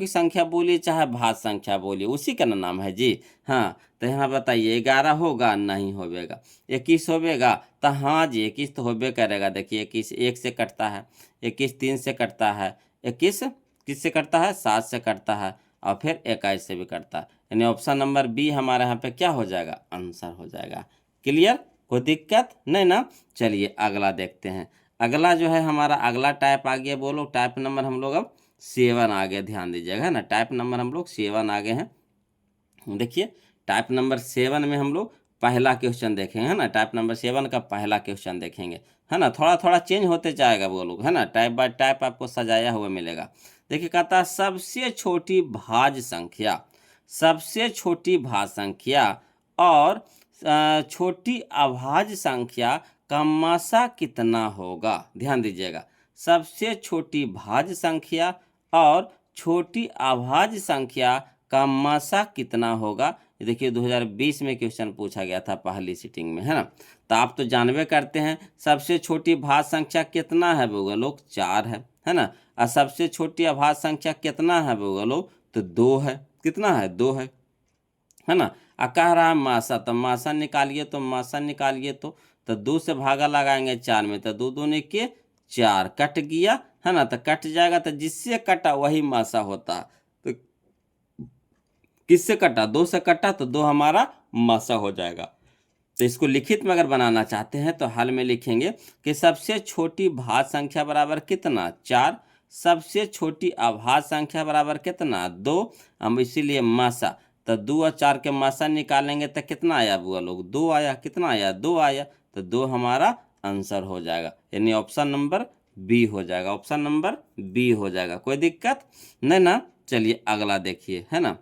संख्या बोलिए चाहे भाज्य संख्या बोलिए, उसी का नाम है जी। हाँ तो यहाँ बताइए 11 होगा नहीं होगा, 21 होगा तो हाँ जी 21 तो होबे करेगा। देखिए 21 1 से कटता है, 21 3 से कटता है, 21 किससे कटता है 7 से कटता है, और फिर 21 से भी कटता है। यानी ऑप्शन नंबर बी हमारे यहाँ पे क्या हो जाएगा, आंसर हो जाएगा। क्लियर, कोई दिक्कत नहीं ना। चलिए अगला देखते हैं। अगला जो है हमारा अगला टाइप आ गया, बोलो टाइप नंबर हम लोग अब 7 आ गया, ध्यान दीजिएगा, है ना। टाइप नंबर हम लोग 7 आ गए हैं। देखिए टाइप नंबर 7 में हम लोग पहला क्वेश्चन देखेंगे, है ना। टाइप नंबर 7 का पहला क्वेश्चन देखेंगे, है ना। थोड़ा थोड़ा चेंज होते जाएगा वो लोग, है ना। टाइप बाय टाइप आपको सजाया हुआ मिलेगा। देखिए कहता है सबसे छोटी भाज्य संख्या, सबसे छोटी भाज्य संख्या और छोटी अभाज्य संख्या का मासा कितना होगा। ध्यान दीजिएगा, सबसे छोटी भाज्य संख्या और छोटी अभाज्य संख्या का मासा कितना होगा। ये देखिए 2020 में क्वेश्चन पूछा गया था पहली सीटिंग में, है ना। तो आप तो जानबे करते हैं सबसे छोटी भाज्य संख्या कितना है लोग, 4 है ना। और सबसे छोटी अभाज्य संख्या कितना है लोग, तो 2 है। कितना है, 2 है ना। आ कह रहा है मासा, तो मासा निकालिए, तो मासा निकालिए तो 2 से भागा लगाएंगे 4 में, तो 2 दूनी के 4 कट गया, है ना। तो कट जाएगा, तो जिससे कटा वही मासा होता। तो किससे कटा, 2 से कटा, तो 2 हमारा मासा हो जाएगा। तो इसको लिखित में अगर बनाना चाहते हैं तो हल में लिखेंगे कि सबसे छोटी भाज्य संख्या बराबर कितना, 4। सबसे छोटी अभाज्य संख्या बराबर कितना, 2। हम इसीलिए मासा, तो 2 और 4 के मासा निकालेंगे तो कितना आया बुआ लोग, 2 आया। कितना आया, 2 आया, तो 2 हमारा आंसर हो जाएगा, यानी ऑप्शन नंबर बी हो जाएगा, ऑप्शन नंबर बी हो जाएगा। कोई दिक्कत नहीं ना। चलिए अगला देखिए, है ना।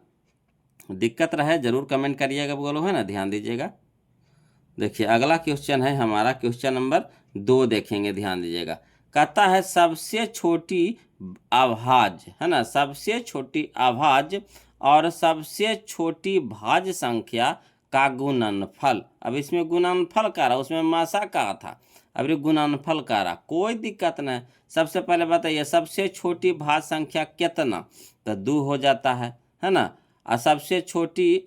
दिक्कत रहे जरूर कमेंट करिएगा बोलो, है ना, ध्यान दीजिएगा। देखिए अगला क्वेश्चन है हमारा क्वेश्चन नंबर 2 देखेंगे, ध्यान दीजिएगा। कहता है सबसे छोटी अभाज्य, है ना, सबसे छोटी अभाज्य और सबसे छोटी भाज्य संख्या का गुणनफल। अब इसमें गुणनफल का रहा, उसमें मासा का था, अब ये गुणनफल का रहा, कोई दिक्कत नहीं। सबसे पहले बताइए सबसे छोटी भाज्य संख्या कितना, तो 2 हो जाता है ना। और सबसे छोटी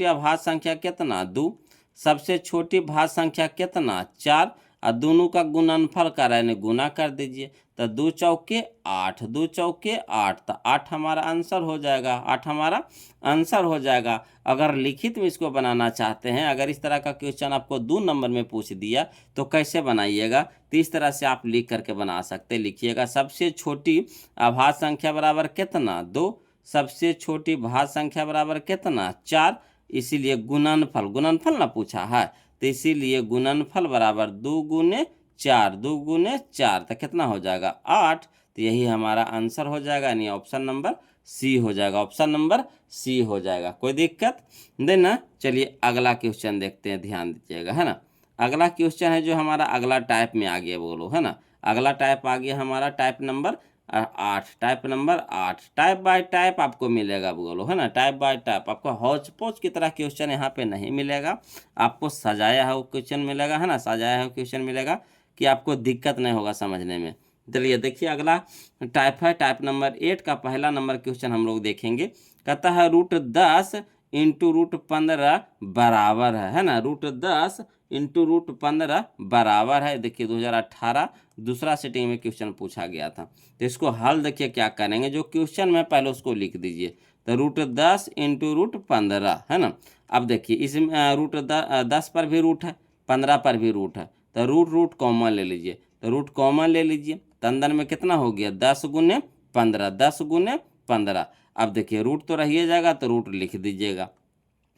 अभाज्य संख्या कितना, 2। सबसे छोटी भाज्य संख्या कितना, 4। और दोनों का गुणनफल कर यानी गुना कर दीजिए। तो 2 चौके 8, 2 चौके 8, तो 8 हमारा आंसर हो जाएगा, 8 हमारा आंसर हो जाएगा। अगर लिखित में इसको बनाना चाहते हैं, अगर इस तरह का क्वेश्चन आपको 2 नंबर में पूछ दिया तो कैसे बनाइएगा, तो इस तरह से आप लिख करके बना सकते। लिखिएगा सबसे छोटी अभाज्य संख्या बराबर कितना 2, सबसे छोटी भाज्य संख्या बराबर कितना 4, इसीलिए गुणनफल, गुणनफल ना पूछा है, तो इसीलिए गुणनफल बराबर 2 गुने 4, 2 गुने 4, तो कितना हो जाएगा 8। तो यही हमारा आंसर हो जाएगा, यानी ऑप्शन नंबर सी हो जाएगा, ऑप्शन नंबर सी हो जाएगा। कोई दिक्कत देना। चलिए अगला क्वेश्चन देखते हैं, ध्यान दीजिएगा, है ना। अगला क्वेश्चन है जो हमारा अगला टाइप में आ गया, बोलो, है ना। अगला टाइप आ गया हमारा type number 8, type number 8। Type bye type आपको मिलेगा, बोलो, है ना। टाइप बाय टाइप आपको हौच पौच की तरह क्वेश्चन यहाँ पे नहीं मिलेगा, आपको सजाया हुआ क्वेश्चन मिलेगा, है ना। सजाया हुआ क्वेश्चन मिलेगा कि आपको दिक्कत नहीं होगा समझने में। चलिए देखिए अगला टाइप है टाइप नंबर 8 का पहला नंबर क्वेश्चन हम लोग देखेंगे। कहता है √10 इंटू √15 बराबर है ना। √10 इंटू √15 बराबर है। देखिए 2018 दूसरा सेटिंग में क्वेश्चन पूछा गया था। तो इसको हल देखिए क्या करेंगे, जो क्वेश्चन में पहले उसको लिख दीजिए। तो √10 इंटू √15 है ना। अब देखिए इसमें √10 पर भी रूट है, 15 पर भी रूट है, तो रूट कॉमन ले लीजिए। तो रूट कॉमन ले लीजिए, तो अंदर में कितना हो गया 10 गुने 15, 10 गुने 15। अब देखिए रूट तो रहिए जाएगा, तो रूट लिख दीजिएगा।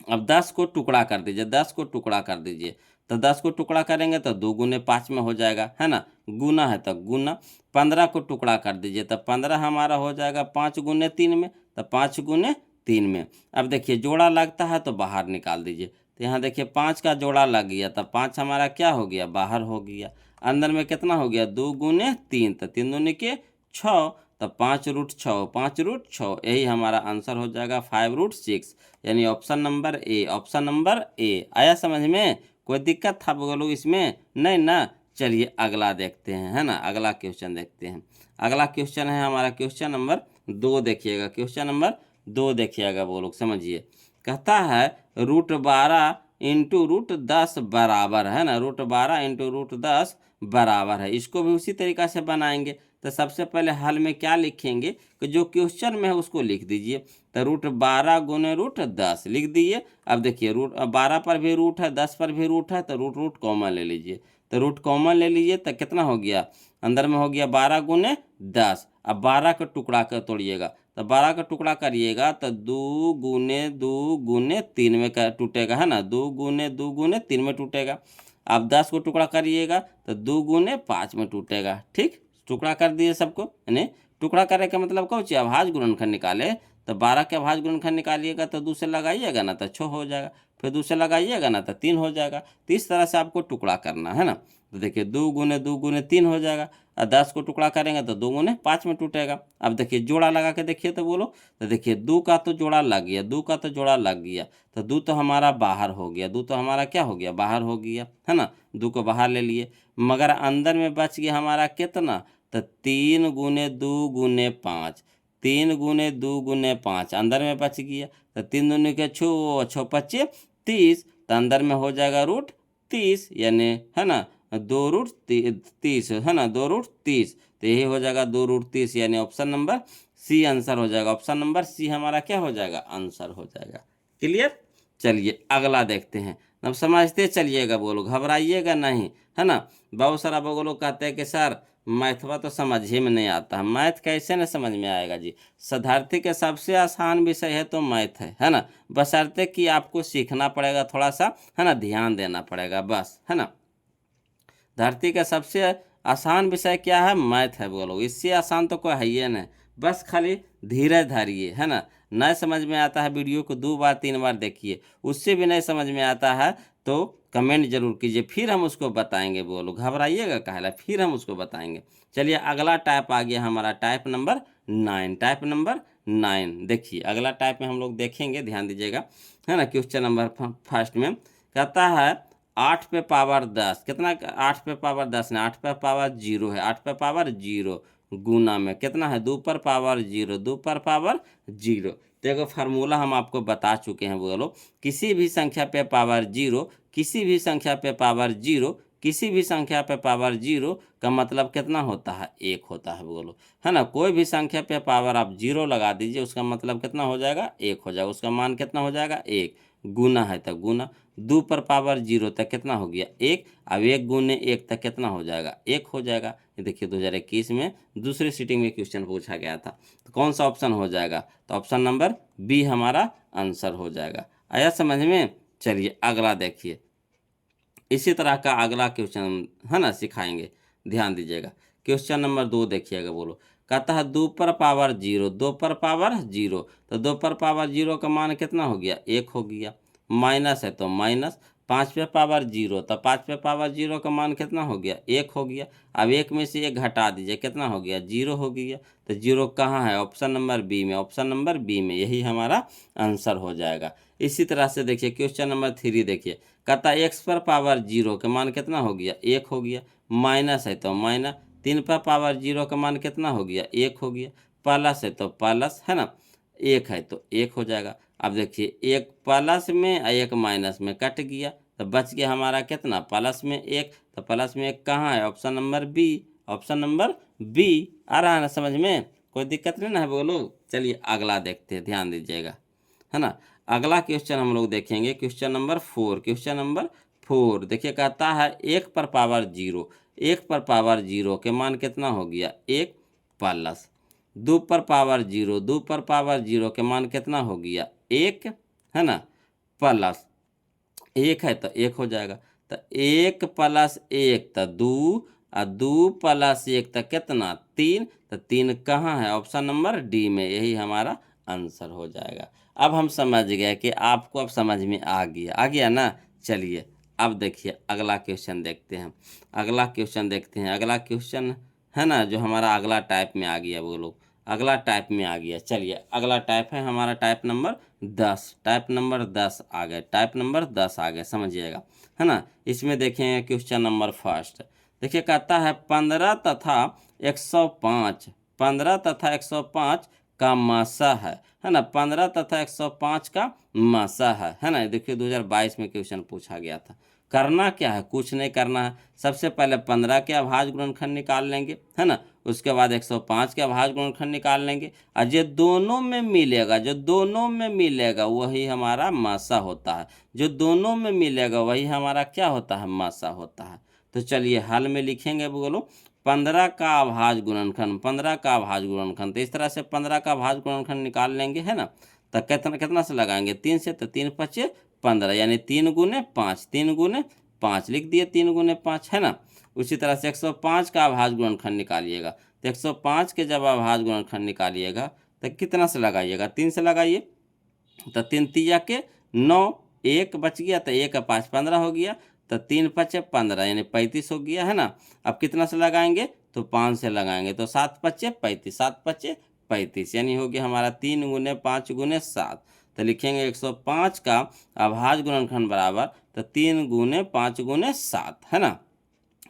अब 10 को टुकड़ा कर दीजिए, 10 को टुकड़ा कर दीजिए। तो 10 को टुकड़ा करेंगे तो 2 गुने 5 में हो जाएगा, है ना। गुना है तो गुना। 15 को टुकड़ा कर दीजिए, तो 15 हमारा हो जाएगा 5 गुने 3 में, तो 5 गुने 3 में। अब देखिए जोड़ा लगता है तो बाहर निकाल दीजिए। तो यहाँ देखिए 5 का जोड़ा लग गया, तो 5 हमारा क्या हो गया, बाहर हो गया। अंदर में कितना हो गया 2 गुने 3, तो 3 दूनी के 6, तो 5√6, 5√6, यही हमारा आंसर हो जाएगा 5√6, यानी option number A, option number A. आया समझ में, कोई दिक्कत था बोलो इसमें, नहीं ना। चलिए अगला देखते हैं, है ना। अगला क्वेश्चन देखते हैं। अगला क्वेश्चन है हमारा क्वेश्चन नंबर 2। देखिएगा क्वेश्चन नंबर 2 देखिएगा, वो लोग समझिए। कहता है √12 इंटू √10 बराबर है ना। √12 इंटू √10 बराबर है। इसको भी उसी तरीका से बनाएंगे। तो सबसे पहले हल में क्या लिखेंगे कि जो क्वेश्चन में है उसको लिख दीजिए। तो √12 गुने √10 लिख दीजिए। अब देखिए √12 पर भी रूट है, 10 पर भी रूट है, तो रूट कॉमन ले लीजिए। तो रूट कॉमन ले लीजिए, तो कितना हो गया, अंदर में हो गया 12 गुने 10। अब 12 का टुकड़ा कर तोड़िएगा, तो 12 का टुकड़ा करिएगा तो 2 गुने 3 में टूटेगा, है ना। 2 गुने 3 में टूटेगा। अब 10 को टुकड़ा करिएगा तो 2 गुने 5 में टूटेगा। ठीक, टुकड़ा कर दिए सबको, यानी टुकड़ा करने का मतलब कौन सी अभाज्य गुणनखंड निकाले। तो 12 के अभाज्य गुणनखंड निकालिएगा तो 2 से लगाइएगा ना तो 6 हो जाएगा, फिर 2 से लगाइएगा ना तो 3 हो जाएगा। तो इस तरह से आपको टुकड़ा करना है ना। तो देखिए 2 गुने 3 हो जाएगा, और 10 को टुकड़ा करेंगे तो 2 गुने 5 में टूटेगा। अब देखिए जोड़ा लगा के देखिए तो बोलो। तो देखिए 2 का तो जोड़ा लग गया, 2 का तो जोड़ा लग गया, तो 2 तो हमारा बाहर हो गया, 2 तो हमारा क्या हो गया, बाहर हो गया, है ना। 2 को बाहर ले लिए, मगर अंदर में बच गया हमारा कितना, तो 3 गुने 2 गुने 5, 3 गुने 2 गुने 5 अंदर में बच गया। तो 3 दूनी के 6, 6 25 30, तो अंदर में हो जाएगा √30, यानी है ना 2√30, है ना 2√30। तो यही हो जाएगा 2√30, यानी ऑप्शन नंबर सी आंसर हो जाएगा। ऑप्शन नंबर सी हमारा क्या हो जाएगा, आंसर हो जाएगा। क्लियर। चलिए अगला देखते हैं। अब समझते चलिएगा, बोलो घबराइएगा नहीं, है ना। बहुत सारा लोग कहते हैं कि सर मैथवा तो समझ ही में नहीं आता। मैथ कैसे न समझ में आएगा जी। सधार्थी के सबसे आसान विषय है तो मैथ है ना। बशर्ते कि आपको सीखना पड़ेगा थोड़ा सा, है ना, ध्यान देना पड़ेगा बस, है ना। धरती का सबसे आसान विषय क्या है, मैथ है। बोलो इससे आसान तो कोई है ही नहीं। बस खाली धीरज धरिए, है ना। नहीं समझ में आता है वीडियो को 2 बार 3 बार देखिए, उससे भी नहीं समझ में आता है तो कमेंट जरूर कीजिए, फिर हम उसको बताएंगे। बोलो घबराइएगा काहे, फिर हम उसको बताएंगे। चलिए अगला टाइप आ गया हमारा टाइप नंबर 9। टाइप नंबर 9 देखिए अगला टाइप में हम लोग देखेंगे, ध्यान दीजिएगा, है ना। क्वेश्चन नंबर फर्स्ट में कहता है 8 पे पावर 10 कितना, 8 पे पावर 10 ने 8 पे पावर 0 है, 8 पे पावर 0 गुना में कितना है 2 पर पावर 0, 2 पर पावर 0। तो एक फार्मूला हम आपको बता चुके हैं। बोलो किसी भी संख्या पे पावर 0, किसी भी संख्या पे पावर 0 किसी भी संख्या पे पावर 0 का मतलब कितना होता है, 1 होता है बोलो, है ना। कोई भी संख्या पे पावर आप 0 लगा दीजिए, उसका मतलब कितना हो जाएगा, 1 हो जाएगा, उसका मान कितना हो जाएगा, 1। गुना है तो गुना, 2 पर पावर 0 तक कितना हो गया, 1। अब 1 गुने 1 तक कितना हो जाएगा, 1 हो जाएगा। ये देखिए 2021 में दूसरी सीटिंग में क्वेश्चन पूछा गया था, तो कौन सा ऑप्शन हो जाएगा, तो ऑप्शन नंबर बी हमारा आंसर हो जाएगा। आया समझ में। चलिए अगला देखिए, इसी तरह का अगला क्वेश्चन है ना सिखाएंगे, ध्यान दीजिएगा। क्वेश्चन नंबर 2 देखिएगा, बोलो कहता है 2 पर पावर 0, 2 पर पावर 0, तो 2 पर पावर 0 का मान कितना हो गया, 1 हो गया। माइनस है तो माइनस, 5 पे पावर 0, तो 5 पे पावर 0 का मान कितना हो गया, 1 हो गया। अब 1 में से 1 घटा दीजिए, कितना हो गया, 0 हो गया। तो 0 कहाँ है, ऑप्शन नंबर बी में, ऑप्शन नंबर बी में, यही हमारा आंसर हो जाएगा। इसी तरह से देखिए क्वेश्चन नंबर 3 देखिए, कहता है x पर पावर 0 का मान कितना हो गया, 1 हो गया। माइनस है तो माइनस, 3 पर पावर 0 का मान कितना हो गया, 1 हो गया। प्लस है तो प्लस, है ना, 1 है तो 1 हो जाएगा। अब देखिए 1 प्लस में और 1 माइनस में कट गया, तो बच गया हमारा कितना, प्लस में 1। तो प्लस में 1 कहाँ है, option number B, option number B. आ रहा है ना समझ में, कोई दिक्कत नहीं ना है बोलो। चलिए अगला देखते हैं, ध्यान दीजिएगा, है ना। अगला क्वेश्चन हम लोग देखेंगे, क्वेश्चन नंबर 4। क्वेश्चन नंबर 4 देखिए, कहता है 1 पर पावर 0, 1 पर पावर 0 के मान कितना हो गया, 1 प्लस 2 पर पावर 0, 2 पर पावर 0 के मान कितना हो गया, 1, है ना, प्लस 1 है तो 1 हो जाएगा। तो 1 प्लस 1 तो 2, और 2 प्लस 1 तो कितना, 3। तो 3 कहाँ है, ऑप्शन नंबर डी में, यही हमारा आंसर हो जाएगा। अब हम समझ गए कि आपको अब समझ में आ गया ना। चलिए अब देखिए अगला क्वेश्चन देखते हैं, अगला क्वेश्चन देखते हैं। अगला क्वेश्चन है ना जो हमारा अगला टाइप में आ गया, बोलो अगला टाइप में आ गया। चलिए अगला टाइप है हमारा टाइप नंबर 10, टाइप नंबर 10 आ गए, टाइप नंबर 10 आ गए, समझिएगा, है ना। इसमें देखें क्वेश्चन नंबर फर्स्ट, देखिए कहता है 15 तथा 105, 15 तथा 105 का मासा है ना, 15 तथा 105 का मासा है ना। देखिए 2022 में क्वेश्चन पूछा गया था। करना क्या है, कुछ नहीं करना है। सबसे पहले 15 के अभाज्य गुणनखंड निकाल लेंगे, है ना। उसके बाद 105 के अभाज्य गुणनखंड निकाल लेंगे, और जो दोनों में मिलेगा, जो दोनों में मिलेगा वही हमारा मासा होता है। जो दोनों में मिलेगा वही हमारा क्या होता है, मासा होता है। तो चलिए हल में लिखेंगे, बोलो 15 का अभाज्य गुणनखंड, 15 का अभाज्य गुणनखंड। तो इस तरह से 15 का अभाज्य गुणनखंड निकाल लेंगे, है ना। तो कितना कितना से लगाएंगे, 3 से, तो 3 पचे 15, यानी 3 गुने 5, 3 गुने 5 लिख दिए, 3 गुने 5, है ना। उसी तरह से 105 का अभाज्य गुणनखंड निकालिएगा, तो 105 के जब अभाज्य गुणनखंड निकालिएगा तो कितना से लगाइएगा, 3 से लगाइए। तो 3 तिया के 9, 1 बच गया, तो 1 का 5 15 हो गया, तो 3 पचे 15 यानी 35 हो गया, है ना। अब कितना से लगाएंगे, तो 5 से लगाएंगे, तो 7 पचे 35, 7 पचे 35 यानी हो गया हमारा 3 गुने 5 गुने 7। तो लिखेंगे 105 का अभाज्य गुणनखंड बराबर, तो 3 गुने 5 गुने 7, है ना।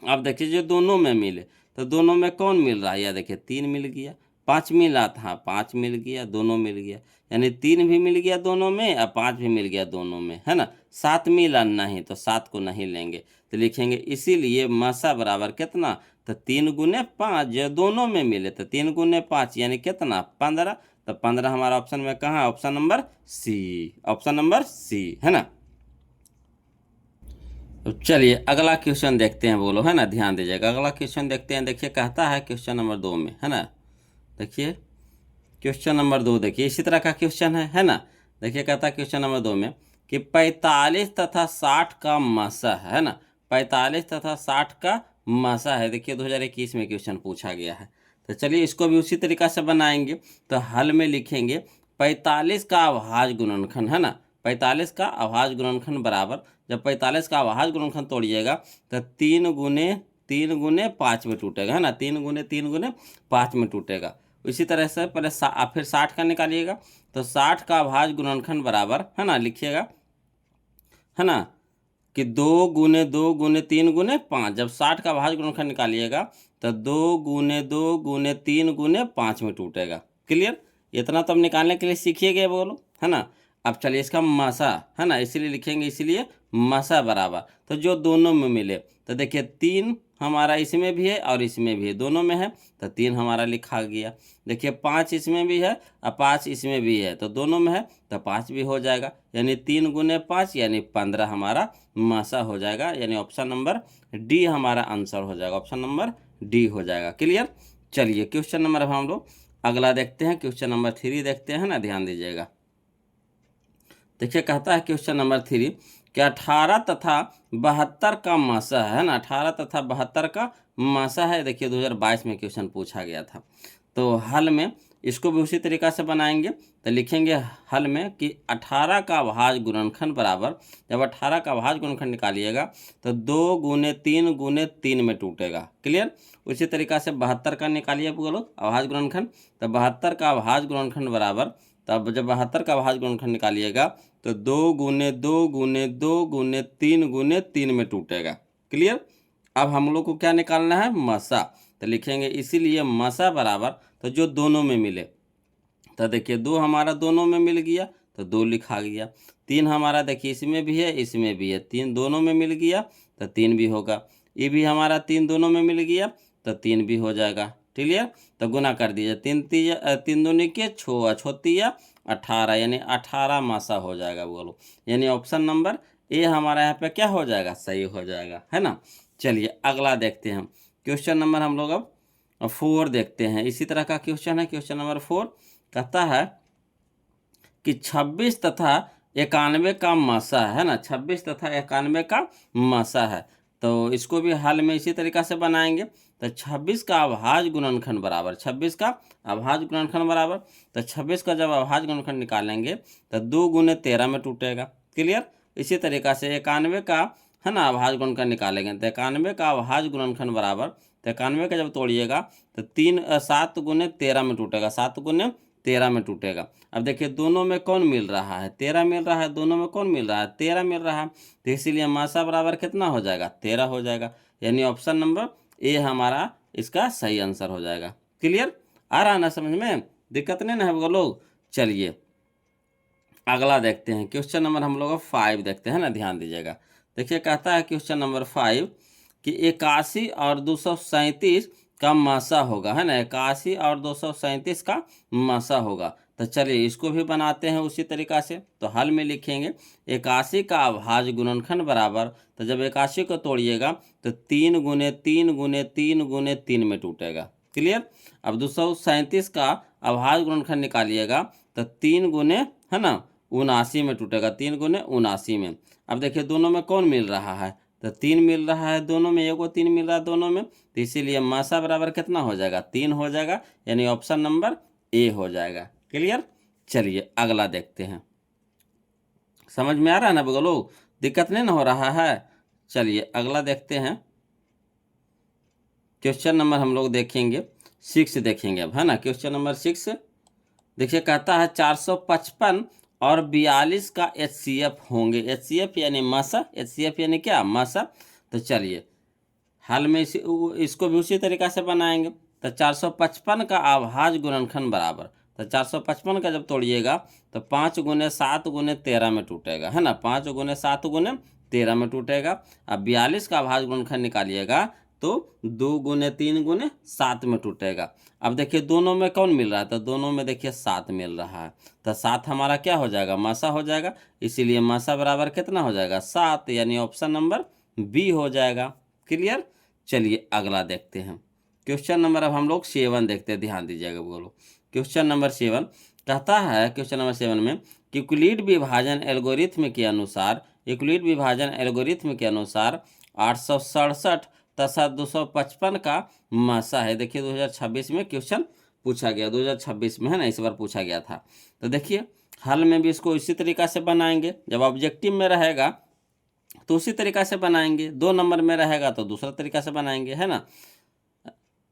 अब देखिए जो दोनों में मिले, तो दोनों में कौन मिल रहा है, या देखिए 3 मिल गया, 5 मिला था, हाँ 5 मिल गया, दोनों मिल गया, यानी 3 भी मिल गया दोनों में और 5 भी मिल गया दोनों में, है ना। 7 मिला नहीं, तो 7 को नहीं लेंगे, तो लिखेंगे इसीलिए मासा बराबर कितना, तो 3 गुने 5, जो दोनों में मिले तो 3 गुने 5 यानी कितना, 15। तो 15 हमारा ऑप्शन में कहाँ है, option number C, option number C, है ना। तो चलिए अगला क्वेश्चन देखते हैं, बोलो, है ना, ध्यान दीजिएगा। अगला क्वेश्चन देखते हैं, देखिए कहता है क्वेश्चन नंबर 2 में, है ना। देखिए क्वेश्चन नंबर 2 देखिए इसी तरह का क्वेश्चन है ना। देखिए कहता है क्वेश्चन नंबर 2 में कि 45 तथा 60 का मासा है ना, 45 तथा 60 का मासा है। देखिए 2021 में क्वेश्चन पूछा गया है। तो चलिए इसको भी उसी तरीका से बनाएंगे। तो हल में लिखेंगे 45 का अभाज्य गुणनखंड, है ना, 45 का अभाज्य गुणनखंड बराबर, जब 45 का अभाज्य गुणनखंड तोड़िएगा तो 3 गुने 5 में टूटेगा, है ना, 3 गुने 5 में टूटेगा। इसी तरह से पहले फिर 60 का निकालिएगा, तो 60 का अभाज्य गुणनखंड बराबर, है ना, लिखिएगा, है ना, कि 2 गुने 3 गुने 5। जब 60 का अभाज्य गुणनखंड निकालिएगा तो 2 गुने 3 गुने 5 में टूटेगा। क्लियर, इतना तो अब निकालने के लिए सीखिएगा, बोलो, है ना। अब चलिए इसका मासा है ना, इसीलिए लिखेंगे, इसीलिए मासा बराबर, तो जो दोनों में मिले, तो देखिए 3 हमारा इसमें भी है और इसमें भी है, दोनों में है, तो 3 हमारा लिखा गया। देखिए 5 इसमें भी है और 5 इसमें भी है, तो दोनों में है, तो 5 भी हो जाएगा, यानी 3 गुने 5 यानी 15 हमारा मासा हो जाएगा, यानी ऑप्शन नंबर डी हमारा आंसर हो जाएगा, ऑप्शन नंबर डी हो जाएगा। क्लियर। चलिए क्वेश्चन नंबर हम लोग अगला देखते हैं, क्वेश्चन नंबर 3 देखते हैं ना, ध्यान दीजिएगा। देखिए कहता है क्वेश्चन नंबर 3 कि 18 तथा 72 का मासा है ना, 18 तथा 72 का मासा है। देखिए 2022 में क्वेश्चन पूछा गया था, तो हल में इसको भी उसी तरीका से बनाएंगे। तो लिखेंगे हल में कि 18 का भाज्य गुणनखंड बराबर, जब 18 का भाज्य गुणनखंड निकालिएगा तो 2 गुने 3 गुने 3 में टूटेगा। क्लियर। उसी तरीका से 72 का निकालिए बोलो अभाज्य गुणनखंड, तो 72 का अभाज्य गुणनखंड बराबर, तब जब 72 का अभाज्य गुणनखंड निकालिएगा तो 2 गुने 2 गुने 2 गुने 3 गुने 3 में टूटेगा। क्लियर। अब हम लोग को क्या निकालना है, मसा, तो लिखेंगे इसीलिए मसा बराबर, तो जो दोनों में मिले, तो देखिए 2 हमारा दोनों में मिल गया तो 2 लिखा गया। 3 हमारा देखिए इसमें भी है इसमें भी है, 3 दोनों में मिल गया तो 3 भी होगा। ये भी हमारा 3 दोनों में मिल गया तो 3 भी हो जाएगा। क्लियर। तो गुना कर दीजिए, 3 दूनी के 6 6 18, यानी 18 मासा हो जाएगा बोलो, यानी ऑप्शन नंबर ए हमारा यहाँ पे क्या हो जाएगा, सही हो जाएगा, है ना। चलिए अगला देखते हैं, क्वेश्चन नंबर हम लोग अब 4 देखते हैं। इसी तरह का क्वेश्चन है, क्वेश्चन नंबर 4 कहता है कि 26 तथा 91 का मासा है ना, 26 तथा 91 का मासा है, तो इसको भी हल में इसी तरीका से बनाएंगे। तो 26 का अभाज्य गुणनखंड बराबर, 26 का अभाज्य गुणनखंड बराबर, तो 26 का जब अभाज्य गुणनखंड निकालेंगे तो 2 गुने 13 में टूटेगा। क्लियर। इसी तरीका से 91 का है ना अभाज्य गुणनखंड निकालेंगे, तो 91 का अभाज्य गुणनखंड बराबर, तो 91 का जब तोड़िएगा तो 7 गुने 13 में टूटेगा, 7 गुने 13 में टूटेगा। अब देखिए दोनों में कौन मिल रहा है, 13 मिल रहा है, दोनों में कौन मिल रहा है, 13 मिल रहा है, तो इसीलिए मासा बराबर कितना हो जाएगा, 13 हो जाएगा, यानी ऑप्शन नंबर ए हमारा इसका सही आंसर हो जाएगा। क्लियर। आ रहा ना समझ में, दिक्कत नहीं ना है बोलो। चलिए अगला देखते हैं, क्वेश्चन नंबर हम लोग 5 देखते हैं ना, ध्यान दीजिएगा। देखिए कहता है क्वेश्चन नंबर 5 कि 81 और 237 का मासा होगा, है ना, 81 और 237 का मासा होगा। तो चलिए इसको भी बनाते हैं उसी तरीका से, तो हल में लिखेंगे 81 का अभाज्य गुणनखंड बराबर, तो जब 81 को तोड़िएगा तो 3 गुने 3 गुने 3 गुने 3 में टूटेगा। क्लियर। अब 237 का अभाज्य गुणनखंड निकालिएगा तो 3 गुने है ना 79 में टूटेगा, 3 गुने 79 में। अब देखिए दोनों में कौन मिल रहा है, तो 3 मिल रहा है दोनों में, एगो 3 मिल रहा है दोनों में, तो इसीलिए मासा बराबर कितना हो जाएगा, 3 हो जाएगा, यानी ऑप्शन नंबर ए हो जाएगा। क्लियर। चलिए अगला देखते हैं, समझ में आ रहा है ना बोलो, दिक्कत नहीं ना हो रहा है। चलिए अगला देखते हैं, क्वेश्चन नंबर हम लोग देखेंगे 6 देखेंगे अब, है ना। क्वेश्चन नंबर 6 देखिए कहता है 455 और 42 का HCF होंगे, HCF यानी मासा, HCF यानी क्या, मासा। तो चलिए हाल में इसको भी उसी तरीका से बनाएंगे। तो 455 का अभाज्य गुणनखंड बराबर, तो 455 का जब तोड़िएगा तो 5 गुने 7 गुने 13 में टूटेगा, है ना, 5 गुने 7 गुने 13 में टूटेगा। अब 42 का अभाज्य गुणनखंड निकालिएगा तो 2 गुने 3 गुने 7 में टूटेगा। अब देखिए दोनों में कौन मिल रहा है, तो दोनों में देखिए 7 मिल रहा है, तो 7 हमारा क्या हो जाएगा, मासा हो जाएगा, इसीलिए मासा बराबर कितना हो जाएगा, 7, यानी ऑप्शन नंबर बी हो जाएगा। क्लियर। चलिए अगला देखते हैं, क्वेश्चन नंबर अब हम लोग 7 देखते हैं, ध्यान दीजिएगा बोलो। क्वेश्चन नंबर 7 कहता है, क्वेश्चन नंबर 7 में कि यूक्लिड विभाजन एल्गोरिथ्म के अनुसार, यूक्लिड विभाजन एल्गोरिथ्म के अनुसार 867 तथा 255 का मासा है। देखिए 2026 में क्वेश्चन पूछा गया, 2026 में है ना, इस बार पूछा गया था। तो देखिए हल में भी इसको इसी तरीका से बनाएंगे, जब ऑब्जेक्टिव में रहेगा तो उसी तरीका से बनाएंगे, 2 नंबर में रहेगा तो दूसरा तरीका से बनाएंगे, है ना,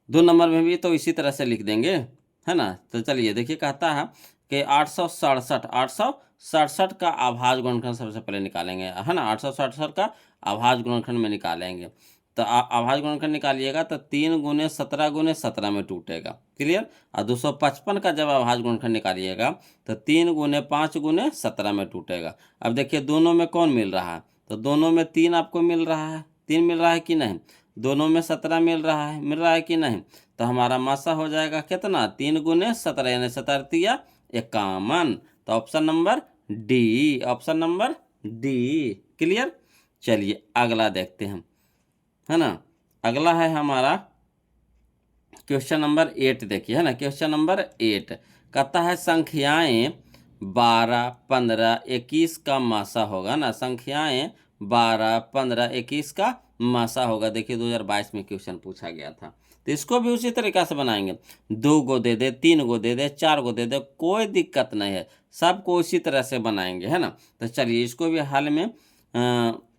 2 नंबर में भी तो इसी तरह से लिख देंगे, है ना। तो चलिए देखिए कहता है कि 867 का अभाज्य गुणनखंड सबसे पहले निकालेंगे, है ना, 867 का अभाज्य गुणनखंड में निकालेंगे। तो अभाज्य गुणनखंड निकालिएगा तो 3 गुने 17 गुने 17 में टूटेगा। क्लियर। और 255 का जब अभाज्य गुणनखंड निकालिएगा तो 3 गुने 5 गुने 17 में टूटेगा। अब देखिए दोनों में कौन मिल रहा है, तो दोनों में 3 आपको मिल रहा है, 3 मिल रहा है कि नहीं, दोनों में 17 मिल रहा है कि नहीं, तो हमारा मासा हो जाएगा कितना, 3 गुने 17 यानी 17 51। तो option number D, option number D. Clear. चलिए अगला देखते हैं, है ना। अगला है हमारा क्वेश्चन नंबर 8, देखिए, है ना। क्वेश्चन नंबर 8 कहता है संख्याएं 12, 15, 21 का मासा होगा ना, संख्याएं 12, 15, 21 का मासा होगा। देखिए 2022 में क्वेश्चन पूछा गया था, तो इसको भी उसी तरीका से बनाएंगे। 2 गो दे दे, 3 गो दे दे, 4 गो दे दे, कोई दिक्कत नहीं है, सबको उसी तरह से बनाएंगे, है ना। तो चलिए इसको भी हाल में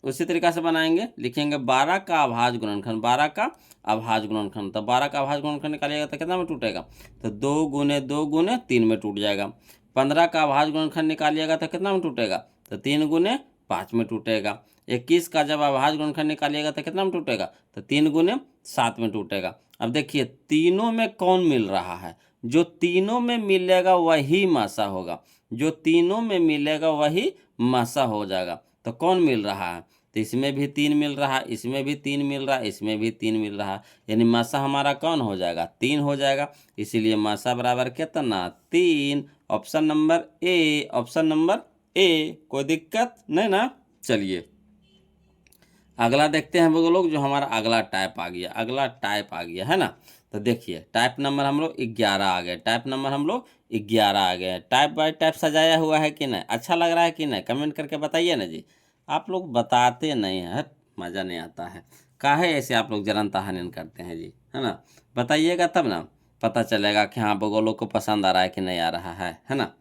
उसी तरीका से बनाएंगे। लिखेंगे 12 का अभाज्य गुणनखंड, 12 का अभाज्य गुणनखंड, तो 12 का अभाज्य गुणनखंड निकालिएगा तो कितना में टूटेगा, तो 2 गुने 2 गुने 3 में टूट जाएगा। 15 का अभाज्य गुणनखंड निकालिएगा तो कितना में टूटेगा, तो 3 गुने 5 में टूटेगा। 21 का जब अभाज्य गुणनखंड निकालिएगा तो कितना में टूटेगा, तो 3 गुने 7 में टूटेगा। अब देखिए तीनों में कौन मिल रहा है, जो तीनों में मिलेगा वही मासा होगा, जो तीनों में मिलेगा वही मासा हो जाएगा। तो कौन मिल रहा है, तो इसमें भी 3 मिल रहा है, इसमें भी 3 मिल रहा है, इसमें भी 3 मिल रहा है, यानी मासा हमारा कौन हो जाएगा, 3 हो जाएगा। इसीलिए मासा बराबर कितना, 3। Option number A, option number A, कोई दिक्कत नहीं ना। चलिए अगला देखते हैं वो लोग, जो हमारा अगला टाइप आ गया, अगला टाइप आ गया, है ना। तो देखिए टाइप नंबर हम लोग 11 आ गए, टाइप नंबर हम लोग 11 आ गए। टाइप बाय टाइप सजाया हुआ है कि नहीं, अच्छा लग रहा है कि नहीं, कमेंट करके बताइए ना जी। आप लोग बताते नहीं हैं, मज़ा नहीं आता है, काहे ऐसे आप लोग जलन तहानिन करते हैं जी, है ना। बताइएगा तब ना पता चलेगा कि हाँ वो लोग को पसंद आ रहा है कि नहीं आ रहा है ना।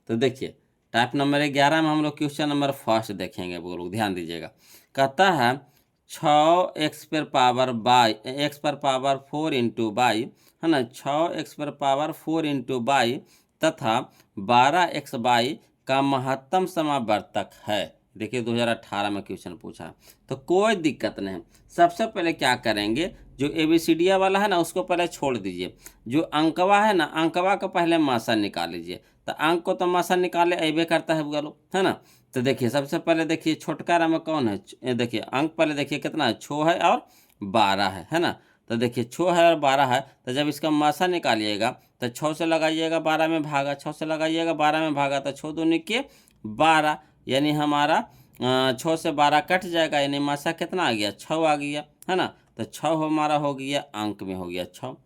तो देखिए टाइप नंबर 11 में हम लोग क्वेश्चन नंबर फर्स्ट देखेंगे, वो लोग ध्यान दीजिएगा। कहता है 6x पर पावर बाई, x पर पावर 4 इंटू बाई, है ना, 6x पर पावर 4 इंटू बाई तथा 12x बाई का महत्तम समावर्तक है। देखिए 2018 में क्वेश्चन पूछा, तो कोई दिक्कत नहीं। सबसे पहले क्या करेंगे, जो एबीसीडिया वाला है ना उसको पहले छोड़ दीजिए, जो अंकवा है ना अंकवा का पहले मासा निकाल लीजिए। तो अंक को तो मासा निकाले अबे करता है बोलो, है ना। तो देखिए सबसे पहले देखिए छुटकारा में कौन है, देखिए अंक पहले देखिए कितना है, 6 है और 12 है ना। तो देखिए 6 है और 12 है, तो जब इसका मासा निकालिएगा तो 6 से लगाइएगा 12 में भागा, 6 से लगाइएगा 12 में भागा, तो 6 दूनी के 12, यानी हमारा 6 से 12 कट जाएगा, यानी मासा कितना आ गया, 6 आ गया, है ना। तो 6 हमारा हो गया, अंक में हो गया 6।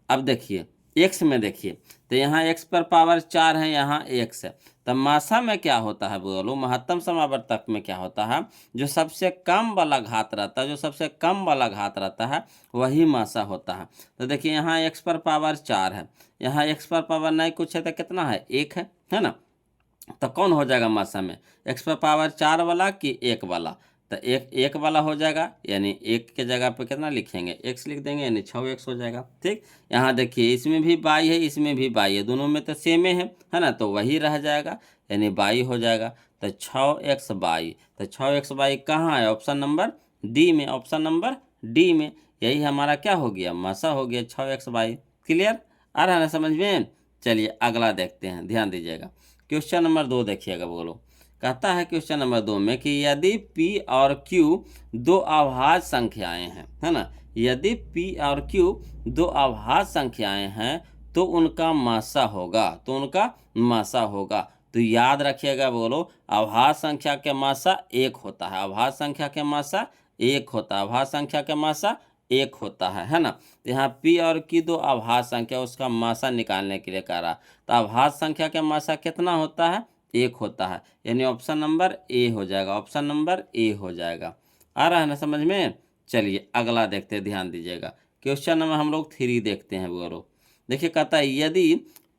अब देखिए एक्स में देखिए, तो यहाँ एक्स पर पावर 4 है, यहाँ एक्स है, तब मासा में क्या होता है बोलो, महत्तम समावर्तक में क्या होता है, जो सबसे कम वाला घात रहता है, जो सबसे कम वाला घात रहता है वही मासा होता है। तो देखिए यहाँ एक्स पर पावर 4 है, यहाँ एक्स पर पावर नहीं कुछ है, तो कितना है, 1 है ना। तो कौन हो जाएगा मासा में, एक्स पर पावर 4 वाला कि 1 वाला, तो एक वाला हो जाएगा, यानी 1 के जगह पे कितना लिखेंगे, एक्स लिख देंगे, यानी 6x हो जाएगा। ठीक, यहाँ देखिए इसमें भी बाई है, इसमें भी बाई है, दोनों में तो सेम है ना, तो वही रह जाएगा, यानी बाई हो जाएगा। तो 6x बाई, तो 6x बाई कहाँ है, ऑप्शन नंबर डी में, ऑप्शन नंबर डी में। यही हमारा क्या हो गया, मासा हो गया 6x बाई। क्लियर, आ रहा है ना समझ में। चलिए अगला देखते हैं, ध्यान दीजिएगा। क्वेश्चन नंबर 2 देखिएगा बोलो, कहता है क्वेश्चन नंबर 2 में कि यदि P और Q दो अभाज्य संख्याएं हैं, है ना, यदि P और Q दो अभाज्य संख्याएं हैं तो उनका मासा होगा, तो उनका मासा होगा। तो याद रखिएगा बोलो, अभाज्य संख्या के मासा 1 होता है, अभाज्य संख्या के मासा 1 होता है, अभाज्य संख्या के मासा 1 होता है ना। तो यहाँ P और Q दो अभाज्य संख्या, उसका मासा निकालने के लिए कह रहा, तो अभाज्य संख्या का मासा कितना होता है, 1 होता है, यानी ऑप्शन नंबर ए हो जाएगा, ऑप्शन नंबर ए हो जाएगा। आ रहा है ना समझ में। चलिए अगला देखते हैं, ध्यान दीजिएगा। क्वेश्चन नंबर हम लोग 3 देखते हैं बोलो। देखिए कहता है यदि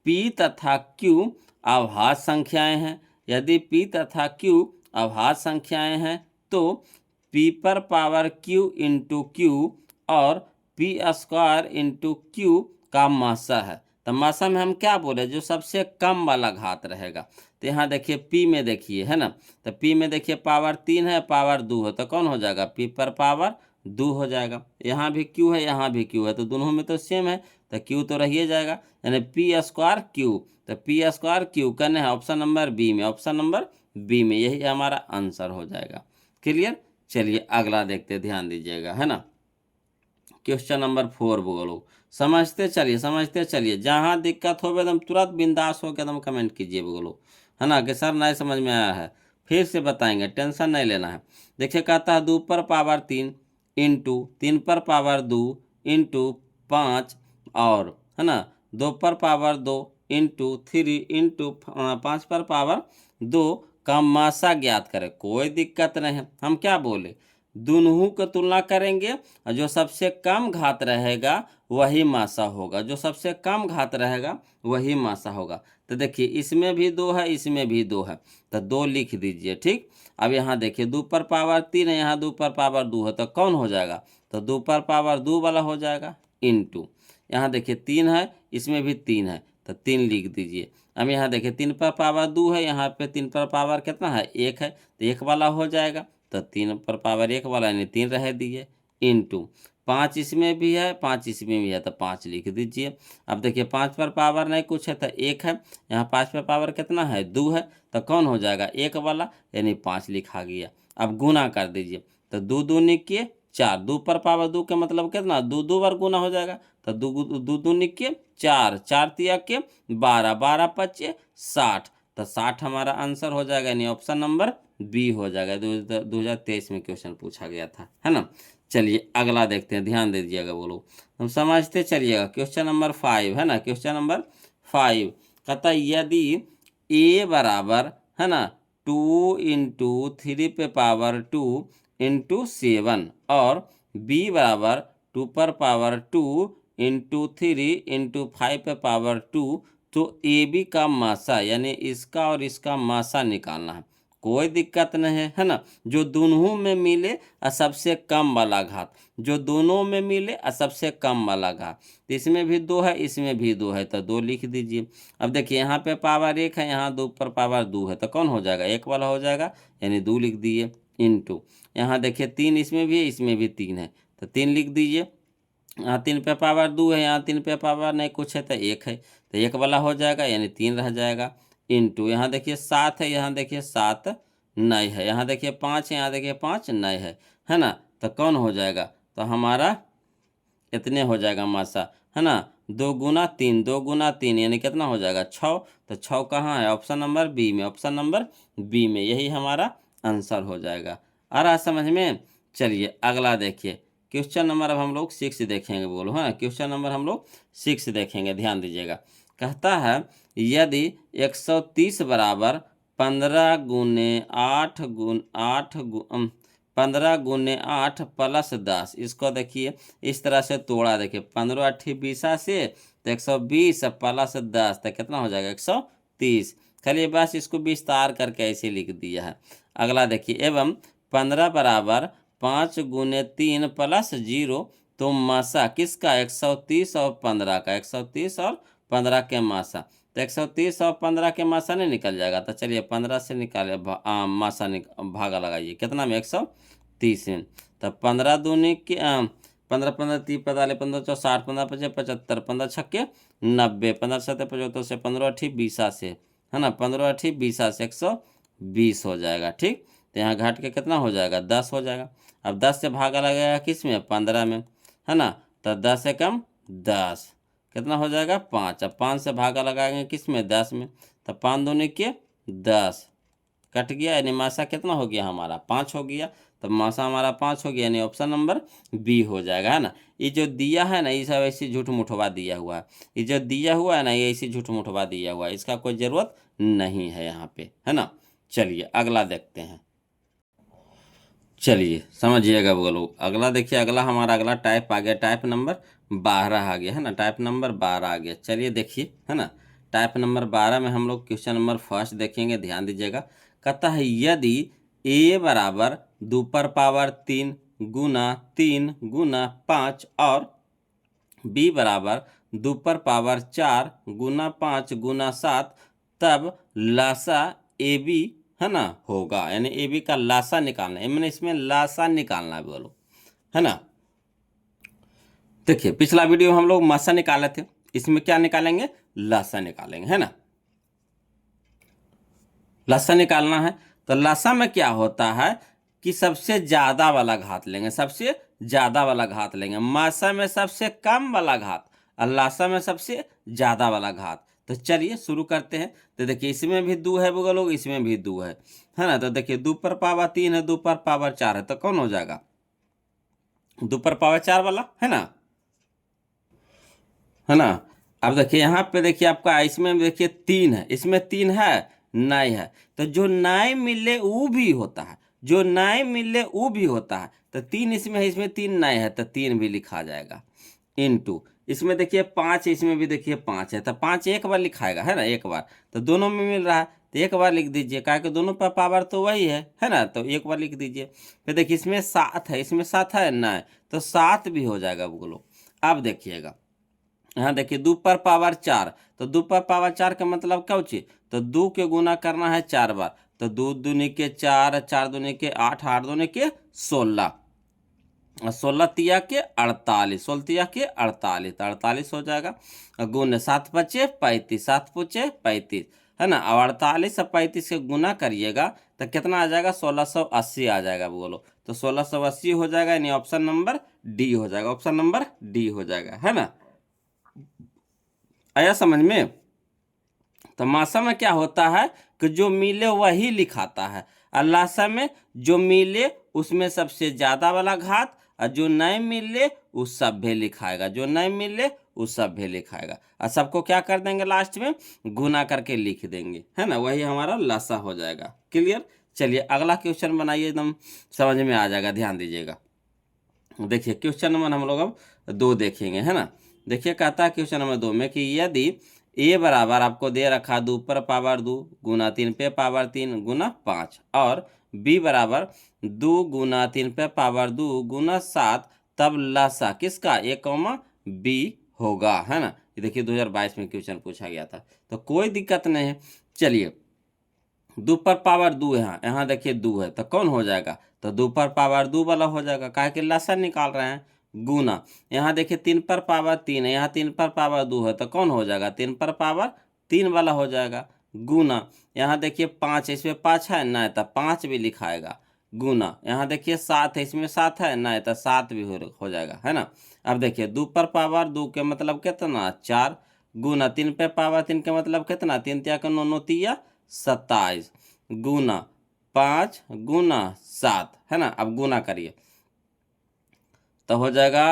P तथा Q अभाज्य संख्याएं हैं, यदि P तथा Q अभाज्य संख्याएं हैं तो P पर पावर Q इंटू Q और P स्क्वायर इंटू Q का मासा है। तो मासा में हम क्या बोले, जो सबसे कम वाला घात रहेगा। तो यहाँ देखिए P में देखिए, है ना, तो P में देखिए पावर 3 है, पावर 2 है, तो कौन हो जाएगा, P पर पावर 2 हो जाएगा। यहाँ भी Q है, यहाँ भी Q है, तो दोनों में तो सेम है, तो क्यू तो रहिए जाएगा, यानी पी स्क्वायर क्यू, तो पी स्क्वायर क्यू करने हैं ऑप्शन नंबर बी में, ऑप्शन नंबर बी में, यही हमारा आंसर हो जाएगा। क्लियर। चलिए अगला देखते, ध्यान दीजिएगा, है ना। क्वेश्चन नंबर 4 बोलो, समझते चलिए, जहाँ दिक्कत हो एकदम तुरंत बिंदास होकर एकदम कमेंट कीजिए बोलो, है ना, कि सर नहीं समझ में आया है, फिर से बताएंगे, टेंशन नहीं लेना है। देखिए कहता है 2 पर पावर 3 इंटू 3 पर पावर 2 इंटू 5 और, है ना, 2 पर पावर 2 इंटू 3 इंटू 5 पर पावर 2 का मासा ज्ञात करें। कोई दिक्कत नहीं है, हम क्या बोले, दोनों को तुलना करेंगे और जो सबसे कम घात रहेगा वही मासा होगा, जो सबसे कम घात रहेगा वही मासा होगा। तो देखिए इसमें भी 2 है, इसमें भी 2 है, तो 2 लिख दीजिए, ठीक। अब यहाँ देखिए 2 पर पावर 3 है, यहाँ 2 पर पावर 2 है, तो कौन हो जाएगा, तो 2 पर पावर 2 वाला हो जाएगा, इंटू यहाँ देखिए 3 है, इसमें भी 3 है, तो 3 लिख दीजिए। अब यहाँ देखिए 3 पर पावर 2 है, यहाँ पे 3 पर पावर कितना है, 1 है, तो 1 वाला हो जाएगा, तो 3 पर पावर 1 वाला यानी 3 रह दिए, इंटू 5 इसमें भी है, 5 इसमें भी है, तो 5 लिख दीजिए। अब देखिए 5 पर पावर नहीं कुछ है तो 1 है, यहाँ 5 पर पावर कितना है, 2 है, तो कौन हो जाएगा, 1 वाला, यानी 5 लिखा गया। अब गुना कर दीजिए, तो 2 दूनी के 4, 2 पर पावर 2 के मतलब कितना, 2 2 बार गुना हो जाएगा, तो 2 दूनी के 4, 4 तिया के 12, 12 पच्चे 60, तो 60 हमारा आंसर हो जाएगा, यानी ऑप्शन नंबर बी हो जाएगा। 2023 में क्वेश्चन पूछा गया था, है ना। चलिए अगला देखते हैं, ध्यान दे दीजिएगा बोलो, हम समझते चलिएगा। क्वेश्चन नंबर 5 है ना, क्वेश्चन नंबर 5 कहता है यदि ए बराबर, है ना, 2 इंटू 3 पे पावर 2 इंटू 7 और बी बराबर 2 पर पावर 2 इंटू 3 इंटू 5 पे पावर 2, तो ए बी का मासा यानी इसका और इसका मासा निकालना है। कोई दिक्कत नहीं है, है ना, जो दोनों में मिले और सबसे कम वाला घात, जो दोनों में मिले और सबसे कम वाला घात, तो इसमें भी 2 है, इसमें भी 2 है, तो 2 लिख दीजिए। अब देखिए यहाँ पे पावर 1 है, यहाँ 2 पर पावर 2 है, तो कौन हो जाएगा, 1 वाला हो जाएगा, यानी 2 लिख दिए, इंटू यहाँ देखिए 3 इसमें भी है, इसमें भी 3 है, तो 3 लिख दीजिए। यहाँ 3 पे पावर 2 है, यहाँ 3 पे पावर नहीं कुछ है, तो 1 है, तो 1 वाला हो जाएगा, यानी 3 रह जाएगा, इंटू यहाँ देखिए 7 है, यहाँ देखिए 7 नहीं है, यहाँ देखिए 5 है, यहाँ देखिए 5 नहीं है ना, तो कौन हो जाएगा, तो हमारा इतने हो जाएगा मासा, है ना, 2 गुना 3, 2 गुना 3 यानी कितना हो जाएगा, 6, तो 6 कहाँ है, ऑप्शन नंबर बी में, ऑप्शन नंबर बी में, यही हमारा आंसर हो जाएगा। आ रहा समझ में। चलिए अगला देखिए, क्वेश्चन नंबर अब हम लोग 6 देखेंगे बोलो, है ना, क्वेश्चन नंबर हम लोग 6 देखेंगे, ध्यान दीजिएगा। कहता है यदि 130 बराबर 15 गुने 8 15 गुने 8 प्लस 10, इसको देखिए इस तरह से तोड़ा, देखिए 15 8 20 से, तो 120 प्लस 10 तो कितना हो जाएगा, 130। चलिए बस इसको विस्तार करके ऐसे लिख दिया है। अगला देखिए एवं 15 बराबर 5 गुने 3 प्लस 0, तो मासा किसका, 130 और 15 का, 130 और 15 के मासा, तो 130 और 15 के मासा नहीं निकल जाएगा, तो चलिए 15 से निकाले मासा भागा लगाइए, कितना में, 130 में, तो 15 दूनी के 15 15 30 45 15 4 60 15 55 75 15 छक्के 90 15 7 75 से 15 8 20 से, है ना, 15 8 20 से 120 हो जाएगा, ठीक। तो यहाँ घाट के कितना हो जाएगा, 10 हो जाएगा। अब 10 से भागा लगेगा किस में, 15 में, है ना, तो 10 से कम 10 कितना हो जाएगा, 5। अब 5 से भागा लगाएंगे किस में, 10 में, तो 5 दूनी के 10 कट गया, यानी मासा कितना हो गया हमारा, 5 हो गया, तो मासा हमारा 5 हो गया, यानी ऑप्शन नंबर बी हो जाएगा, है ना। ये जो दिया है ना, ये सब ऐसी झूठ मुठवा दिया हुआ है, ये जो दिया हुआ है ना, ये ऐसी झूठ मुठवा दिया हुआ है, इसका कोई ज़रूरत नहीं है यहाँ पे, है ना। चलिए अगला देखते हैं, चलिए समझिएगा बोलो। अगला देखिए, अगला हमारा अगला टाइप आ गया, टाइप नंबर 12 आ गया, है ना, टाइप नंबर 12 आ गया। चलिए देखिए, है ना, टाइप नंबर 12 में हम लोग क्वेश्चन नंबर फर्स्ट देखेंगे, ध्यान दीजिएगा। कहता है यदि ए बराबर 2 पर पावर 3 गुना 3 गुना 5 और बी बराबर 2 पर पावर 4 गुना 5 गुना 7, तब लासा ए बी, है ना, होगा, यानी ए बी का लासा निकालना है, मैंने इसमें लासा निकालना है बोलो, है ना। देखिए पिछला वीडियो में हम लोग मासा निकाले थे, इसमें क्या निकालेंगे, लासा निकालेंगे, है ना। लासा निकालना है तो लासा में क्या होता है कि सबसे ज्यादा वाला घात लेंगे, सबसे ज्यादा वाला घात लेंगे। मासा में सबसे कम वाला घात और लासा में सबसे ज्यादा वाला घात। तो चलिए शुरू करते हैं। तो देखिए इसमें भी 2 है बगल लोग, इसमें भी 2 है ना। तो देखिए 2 पर पावर 3 है, 2 पर पावर 4 है, तो कौन हो जाएगा, 2 पर पावर 4 वाला, है ना, है ना। अब देखिए यहाँ पे देखिए आपका इसमें देखिए 3 है, इसमें 3 है, नहीं है। तो जो नाई मिले वो भी होता है, जो नाई मिले वो भी होता है। तो 3 इसमें है, इसमें 3 नाई है, तो 3 भी लिखा जाएगा। इनटू इसमें देखिए 5 है, इसमें भी देखिए 5 है, तो 5 एक बार लिखाएगा, है ना, एक बार। तो दोनों में मिल रहा है तो एक बार लिख दीजिए, क्या कि दोनों पर पावर तो वही है ना, तो एक बार लिख दीजिए। फिर देखिए इसमें 7 है, इसमें 7 है ना, तो 7 भी हो जाएगा बोलो। अब देखिएगा यहाँ देखिए 2 पर पावर 4, तो 2 पर पावर 4 का मतलब क्या होची, तो 2 के गुना करना है 4 बार। तो 2 दूनी के 4, 4 दूनी के 8, 8 दूनी के 16, 16 तिया के 48, 16 तिया के 48, तो 48 हो जाएगा। गुण 7 बचे 35, 7 पूछे 35, है ना। अब 48 और 35 के गुना करिएगा तो कितना आ जाएगा, 1680 आ जाएगा बोलो। तो 1680 हो जाएगा, यानी ऑप्शन नंबर डी हो जाएगा, ऑप्शन नंबर डी हो जाएगा, है ना। आया समझ में। तो मासा में क्या होता है कि जो मिले वही लिखाता है, और लासा में जो मिले उसमें सबसे ज्यादा वाला घात, और जो नहीं मिले उस सभ्य लिखाएगा, जो नहीं मिले उस सभ्य लिखाएगा, और सबको क्या कर देंगे लास्ट में गुना करके लिख देंगे, है ना। वही हमारा लासा हो जाएगा। क्लियर। चलिए अगला क्वेश्चन बनाइए, एकदम समझ में आ जाएगा, ध्यान दीजिएगा। देखिए क्वेश्चन नंबर हम लोग अब 2 देखेंगे, है ना। देखिए कहता है क्वेश्चन नंबर 2 में कि यदि ए बराबर आपको दे रखा 2 पर पावर 2 गुना 3 पे पावर 3 गुना 5, और बी बराबर 2 गुना 3 पे पावर 2 गुना 7, तब लासा किसका, ए कॉमा बी होगा, है ना। ये देखिए 2022 में क्वेश्चन पूछा गया था, तो कोई दिक्कत नहीं है। चलिए 2 पर पावर 2 है, यहाँ देखिए 2 है, तो कौन हो जाएगा, तो 2 पर पावर 2 वाला हो जाएगा, काहे कि लसन निकाल रहे हैं। गुना यहाँ देखिए 3 पर पावर 3 है, यहाँ 3 पर पावर 2 है, तो कौन हो जाएगा, 3 पर पावर 3 वाला हो जाएगा। गुना यहाँ देखिए 5 है, इसमें 5 है ना, तो 5 भी लिखाएगा। गुना यहाँ देखिए 7 है, इसमें 7 है ना, तो 7 भी हो जाएगा, है ना। अब देखिए 2 पर पावर 2 के मतलब कितना, 4, गुना 3 पे पावर 3 के मतलब कितना, 3 तिया का 9 तिया 27, गुना 5 गुना 7, है ना। अब गुना करिए तो हो जाएगा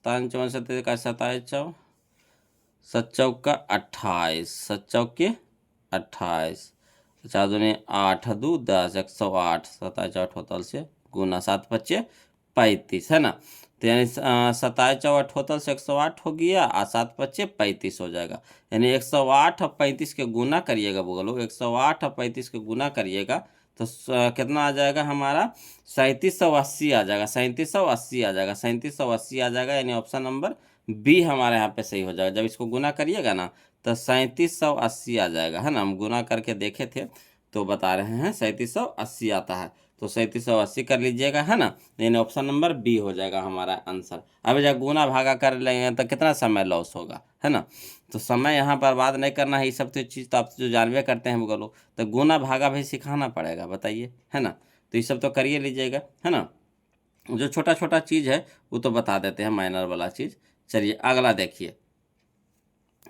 57 चौवन 27 का 27 7 चौका 28, 7 चौके 28, 4 दूनी 8 2 10, 108, 27 8 होतल से गुना 7 बच्चे 35, है ना। तो यानी 27 चौठ होतल से 108 हो गया, और 7 बच्चे 35 हो जाएगा। यानी 108 और 35 के गुना करिएगा बोलो, 108 और 35 के गुना करिएगा तो कितना आ जाएगा हमारा, 3780 आ जाएगा, 3780 आ जाएगा, 3780 आ जाएगा, यानी ऑप्शन नंबर बी हमारे यहाँ पे सही हो जाएगा। जब इसको गुना करिएगा ना तो 3780 आ जाएगा, है ना। हम गुना करके देखे थे तो बता रहे हैं 3780 आता है, तो 3780 कर लीजिएगा, है ना। यानी ऑप्शन नंबर बी हो जाएगा हमारा आंसर। अब जब गुना भागा कर लेंगे तो कितना समय लॉस होगा, है ना। तो समय यहाँ बर्बाद नहीं करना है, ये सब तो चीज़ तो आप जो जानवे करते हैं वो लोग, तो गुना भागा भी सिखाना पड़ेगा, बताइए, है ना। तो ये सब तो करिए लीजिएगा, है ना। जो छोटा छोटा चीज़ है वो तो बता देते हैं, माइनर वाला चीज़। चलिए अगला देखिए।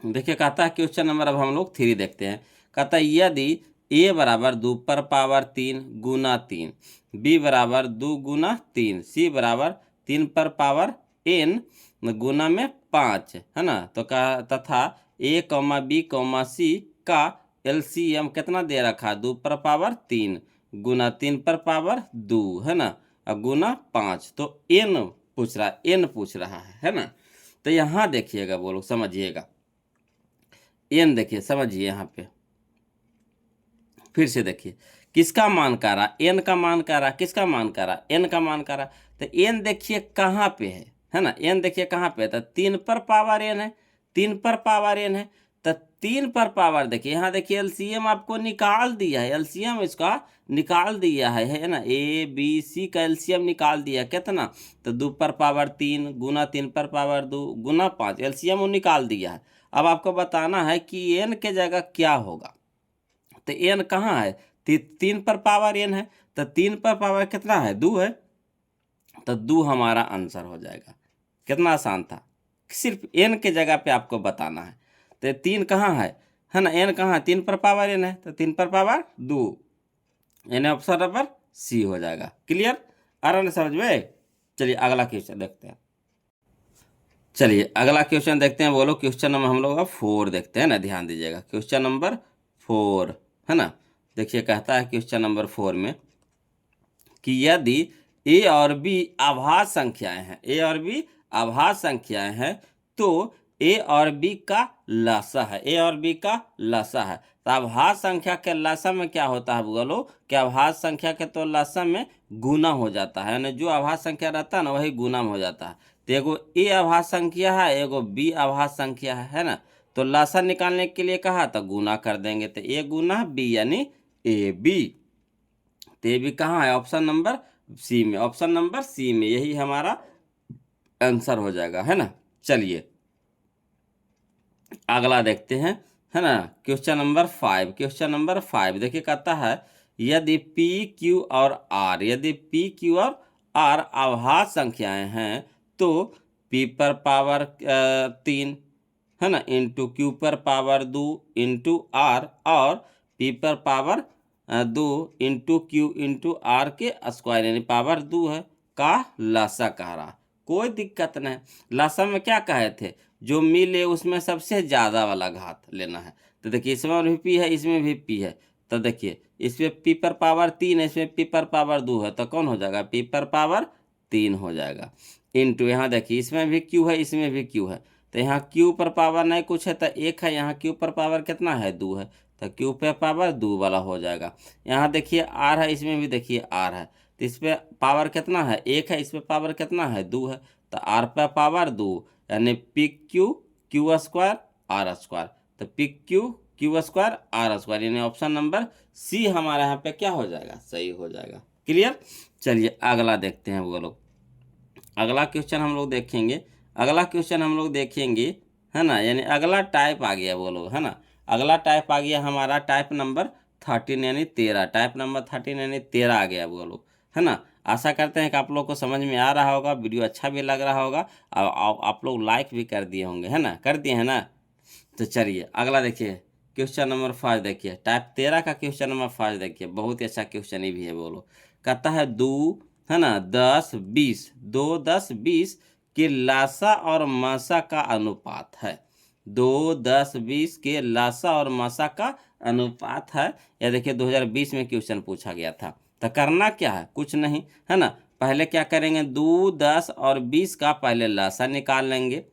देखिए कहता है क्वेश्चन नंबर अब हम लोग 3 देखते हैं। कहता है यदि ए बराबर 2 पर पावर 3 गुना 3, बी बराबर 2 गुना 3, सी बराबर 3 पर पावर n गुना में 5, है ना। तो कहा तथा ए कॉमा बी कॉमा सी का एलसीएम कितना दे रखा, 2 पर पावर 3 गुना 3 पर पावर 2, है ना, और गुना 5। तो n पूछ रहा है, n पूछ रहा है ना। तो यहाँ देखिएगा वो लोग समझिएगा, एन देखिए समझिए, यहाँ पे फिर से देखिए किसका मान का रहा, एन का मान का रहा, किसका मान का रहा, एन का मान का रहा। तो एन देखिए कहाँ पे है ना, एन देखिए कहाँ पे है, तो 3 पर पावर एन है, 3 पर पावर एन है, तो 3 पर पावर देखिए, यहाँ देखिए एलसीएम आपको निकाल दिया है, एलसीएम इसका निकाल दिया है ना, ए बी सी का एलसीएम निकाल दिया कितना, तो 2 पर पावर 3 गुना 3 पर पावर 2 गुना 5, एलसीएम वो निकाल दिया है। अब आपको बताना है कि एन के जगह क्या होगा, तो एन कहाँ है, 3 पर पावर एन है, तो 3 पर पावर कितना है, 2 है, तो 2 हमारा आंसर हो जाएगा। कितना आसान था, सिर्फ एन के जगह पे आपको बताना है। तो 3 कहाँ है ना, एन कहाँ है, 3 पर पावर एन है, तो 3 पर पावर 2, यानी ऑप्शन नंबर सी हो जाएगा। क्लियर, आ रहा ना समझ में। चलिए अगला क्वेश्चन देखते हैं। चलिए अगला क्वेश्चन देखते हैं, बोलो क्वेश्चन नंबर हम लोग 4 देखते हैं ना, ध्यान दीजिएगा, क्वेश्चन नंबर 4 है ना। देखिए कहता है क्वेश्चन नंबर 4 में कि यदि ए और बी आभास संख्याएं हैं, ए और बी आभास संख्याएं हैं, तो ए और बी का लसा है, ए और बी का लसा है। तो आभास संख्या के लसा में क्या होता है बोलो, कि आभास संख्या के तो लसा में गुना हो जाता है, यानी जो आभास संख्या रहता है ना वही गुना में हो जाता है। तो एगो ए आभास संख्या है, एगो बी आभास संख्या है ना, तो लसा निकालने के लिए कहा तो गुना कर देंगे, तो ए गुना बी यानी ए बी। तो ये भी कहाँ है, ऑप्शन नंबर सी में, ऑप्शन नंबर सी में, यही हमारा आंसर हो जाएगा, है ना। चलिए अगला देखते हैं, है ना, क्वेश्चन नंबर 5, क्वेश्चन नंबर 5 देखिए कहता है यदि पी क्यू और आर, यदि पी क्यू और आर आभास संख्याएं हैं, तो पी पर पावर 3 है ना, इंटू क्यू पर पावर 2 इंटू आर, और पी पर power 2 into Q into R के स्क्वायर यानी पावर 2 है का लसा कह रहा। कोई दिक्कत नहीं, लसा में क्या कहे थे, जो मिले उसमें सबसे ज़्यादा वाला घात लेना है। तो देखिए इसमें भी पी है, इसमें भी पी है, तो देखिए इसमें पी पर पावर 3 है, इसमें पी पर पावर 2 है, तो कौन हो जाएगा, पी पर पावर 3 हो जाएगा, इंटू यहाँ देखिए इसमें भी क्यू है, इसमें भी क्यू है, तो यहाँ क्यू पर पावर नहीं कुछ है तो 1 है, यहाँ क्यू पर पावर कितना है 2 है, तो क्यू पर पावर 2 वाला हो जाएगा। यहाँ देखिए आर है, इसमें भी देखिए आर है, तो इस पर पावर कितना है 1 है, इस पर पावर कितना है 2 है, तो आर पर पावर 2 यानी P Q Q square R square, तो P Q Q square R square, यानी ऑप्शन नंबर सी हमारे यहाँ पे क्या हो जाएगा, सही हो जाएगा। क्लियर, चलिए अगला देखते हैं वो लोग, अगला क्वेश्चन हम लोग देखेंगे, अगला क्वेश्चन हम लोग देखेंगे है ना, यानी अगला टाइप आ गया वो लोग, है ना, अगला टाइप आ गया हमारा टाइप नंबर 13 यानी 13, टाइप नंबर 13 यानी 13 आ गया वो लोग, है ना। आशा करते हैं कि आप लोग को समझ में आ रहा होगा, वीडियो अच्छा भी लग रहा होगा, और आप लोग लाइक भी कर दिए होंगे, है ना, कर दिए हैं ना। तो चलिए अगला देखिए क्वेश्चन नंबर 5 देखिए, टाइप 13 का क्वेश्चन नंबर 5 देखिए, बहुत ही अच्छा क्वेश्चन ही भी है बोलो। कहता है 2 है ना 10 20, 2 10 20 के लासा और मासा का अनुपात है, 2 10 20 के लासा और मासा का अनुपात है। यह देखिए 2020 में क्वेश्चन पूछा गया था। तो करना क्या है, कुछ नहीं, है ना, पहले क्या करेंगे 2 10 और 20 का पहले लासा निकाल लेंगे,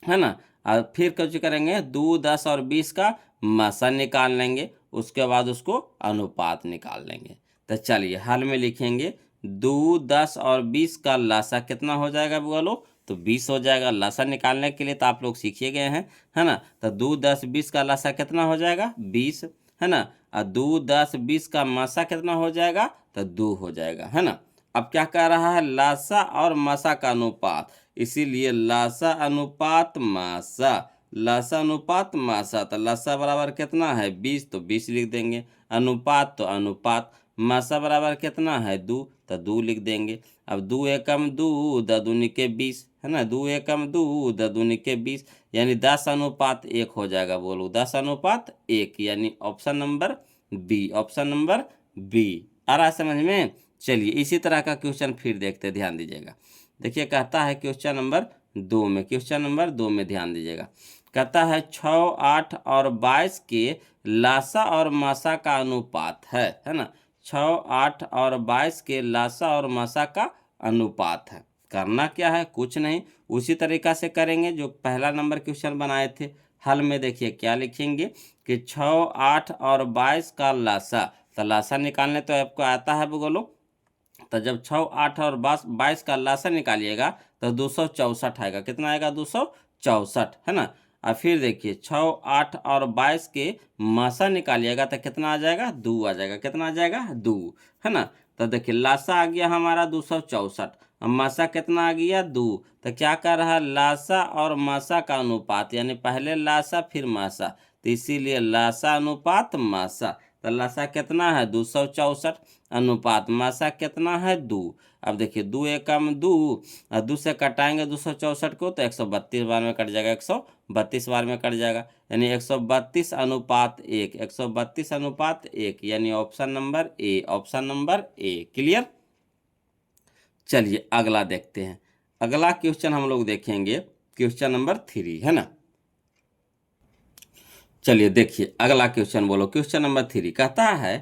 है ना, और फिर कुछ करेंगे 2 10 और 20 का मासा निकाल लेंगे, उसके बाद उसको अनुपात निकाल लेंगे। तो चलिए हल में लिखेंगे 2 10 और 20 का लासा कितना हो जाएगा बोलो, तो 20 हो जाएगा। लासा निकालने के लिए तो आप लोग सीखे गए हैं, है ना, तो 2 10 20 का लासा कितना हो जाएगा 20, है ना, और 2 10 20 का मासा कितना हो जाएगा, तो 2 हो जाएगा, है ना। अब क्या कह रहा है, लासा और मासा का अनुपात, इसीलिए लासा अनुपात मासा, लासा अनुपात मासा, तो लासा बराबर कितना है 20, तो 20 लिख देंगे, अनुपात तो अनुपात, मासा बराबर कितना है 2, तो 2 लिख देंगे। अब 2 एकम 2 द दूनी के 20, है ना, 2 एकम 2 द दूनी के 20, यानी 10 अनुपात 1 हो जाएगा, बोलो 10 अनुपात 1, यानी option number B, option number B आ रहा है समझ में। चलिए इसी तरह का क्वेश्चन फिर देखते, ध्यान दीजिएगा। देखिए कहता है क्वेश्चन नंबर 2 में, क्वेश्चन नंबर 2 में ध्यान दीजिएगा, कहता है 6 8 और 22 के लासा और मासा का अनुपात है ना, 6 8 और 22 के लासा और मासा का अनुपात है। करना क्या है, कुछ नहीं, उसी तरीका से करेंगे जो पहला नंबर क्वेश्चन बनाए थे। हल में देखिए क्या लिखेंगे कि 6 8 और 22 का लासा, तो लासा निकालने तो आपको आता है बोलो, तो जब 6 8 और 22 का लासा निकालिएगा तो 264 आएगा, कितना आएगा 264, है ना। और फिर देखिए 6, 8 और 22 के मासा निकालिएगा तो कितना आ जाएगा, 2 आ जाएगा। कितना आ जाएगा, 2, है ना। तो देखिए लासा आ गया हमारा 264, अब मासा कितना आ गया, 2। तो क्या कर रहा है, लासा और मासा का अनुपात, यानी पहले लासा फिर मासा, तो इसीलिए लासा अनुपात मासा। तो लासा कितना है, 264, अनुपात मासा कितना है, 2। अब देखिए 2 एकम 2, और 2 से कटाएंगे 264 को तो 132 बार में कट जाएगा, 132 बार में कट जाएगा, यानी 132 अनुपात 1, 132 अनुपात 1, यानी option number A, option number A. Clear. चलिए अगला देखते हैं। अगला क्वेश्चन हम लोग देखेंगे क्वेश्चन नंबर 3, है ना। चलिए देखिए अगला क्वेश्चन, बोलो क्वेश्चन नंबर 3 कहता है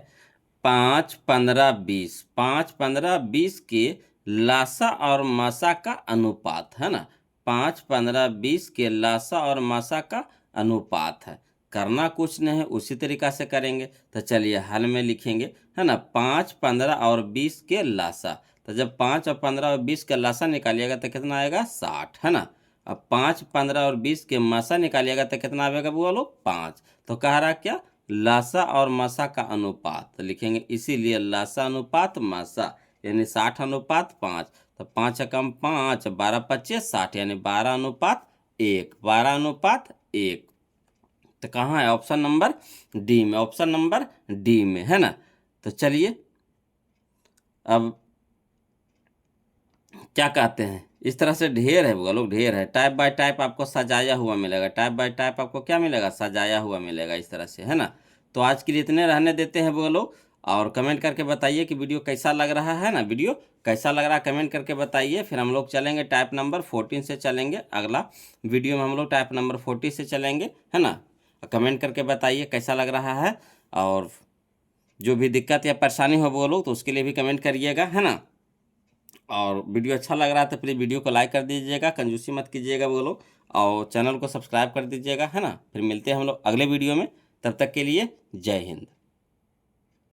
5, 15, 20, 5, 15, 20 के लासा और मासा का अनुपात, है ना। 5, 15, 20 के लासा और मासा का अनुपात है। करना कुछ नहीं है, उसी तरीका से करेंगे। तो चलिए हल में लिखेंगे, है ना। 5, 15 और 20 के लासा, तो जब 5 और 15 और 20 का लासा निकालिएगा तो कितना आएगा, 60, है ना। अब 5, 15 और 20 के मासा निकालिएगा तो कितना आएगा बोलो, 5। तो कह रहा क्या, लासा और मासा का अनुपात, तो लिखेंगे इसीलिए लासा अनुपात मासा, यानी 60 अनुपात 5। तो 5 कम 5, 12, 25, 60, यानी 12 अनुपात 1, 12 अनुपात 1। तो कहाँ है, ऑप्शन नंबर डी में, ऑप्शन नंबर डी में, है ना। तो चलिए अब क्या कहते हैं, इस तरह से ढेर है वो लोग, ढेर है। टाइप बाय टाइप आपको सजाया हुआ मिलेगा, टाइप बाय टाइप आपको क्या मिलेगा, सजाया हुआ मिलेगा, इस तरह से, है ना। तो आज के लिए इतने रहने देते हैं वो लोग, और कमेंट करके बताइए कि वीडियो कैसा लग रहा है ना, वीडियो कैसा लग रहा है कमेंट करके बताइए। फिर हम लोग चलेंगे टाइप नंबर 14 से चलेंगे, अगला वीडियो में हम लोग टाइप नंबर 40 से चलेंगे, है ना। कमेंट करके बताइए कैसा लग रहा है, और जो भी दिक्कत या परेशानी हो वो लोग तो उसके लिए भी कमेंट करिएगा, है ना। और वीडियो अच्छा लग रहा है तो प्लीज़ वीडियो को लाइक कर दीजिएगा, कंजूसी मत कीजिएगा वो लोग, और चैनल को सब्सक्राइब कर दीजिएगा, है ना। फिर मिलते हैं हम लोग अगले वीडियो में, तब तक के लिए जय हिंद।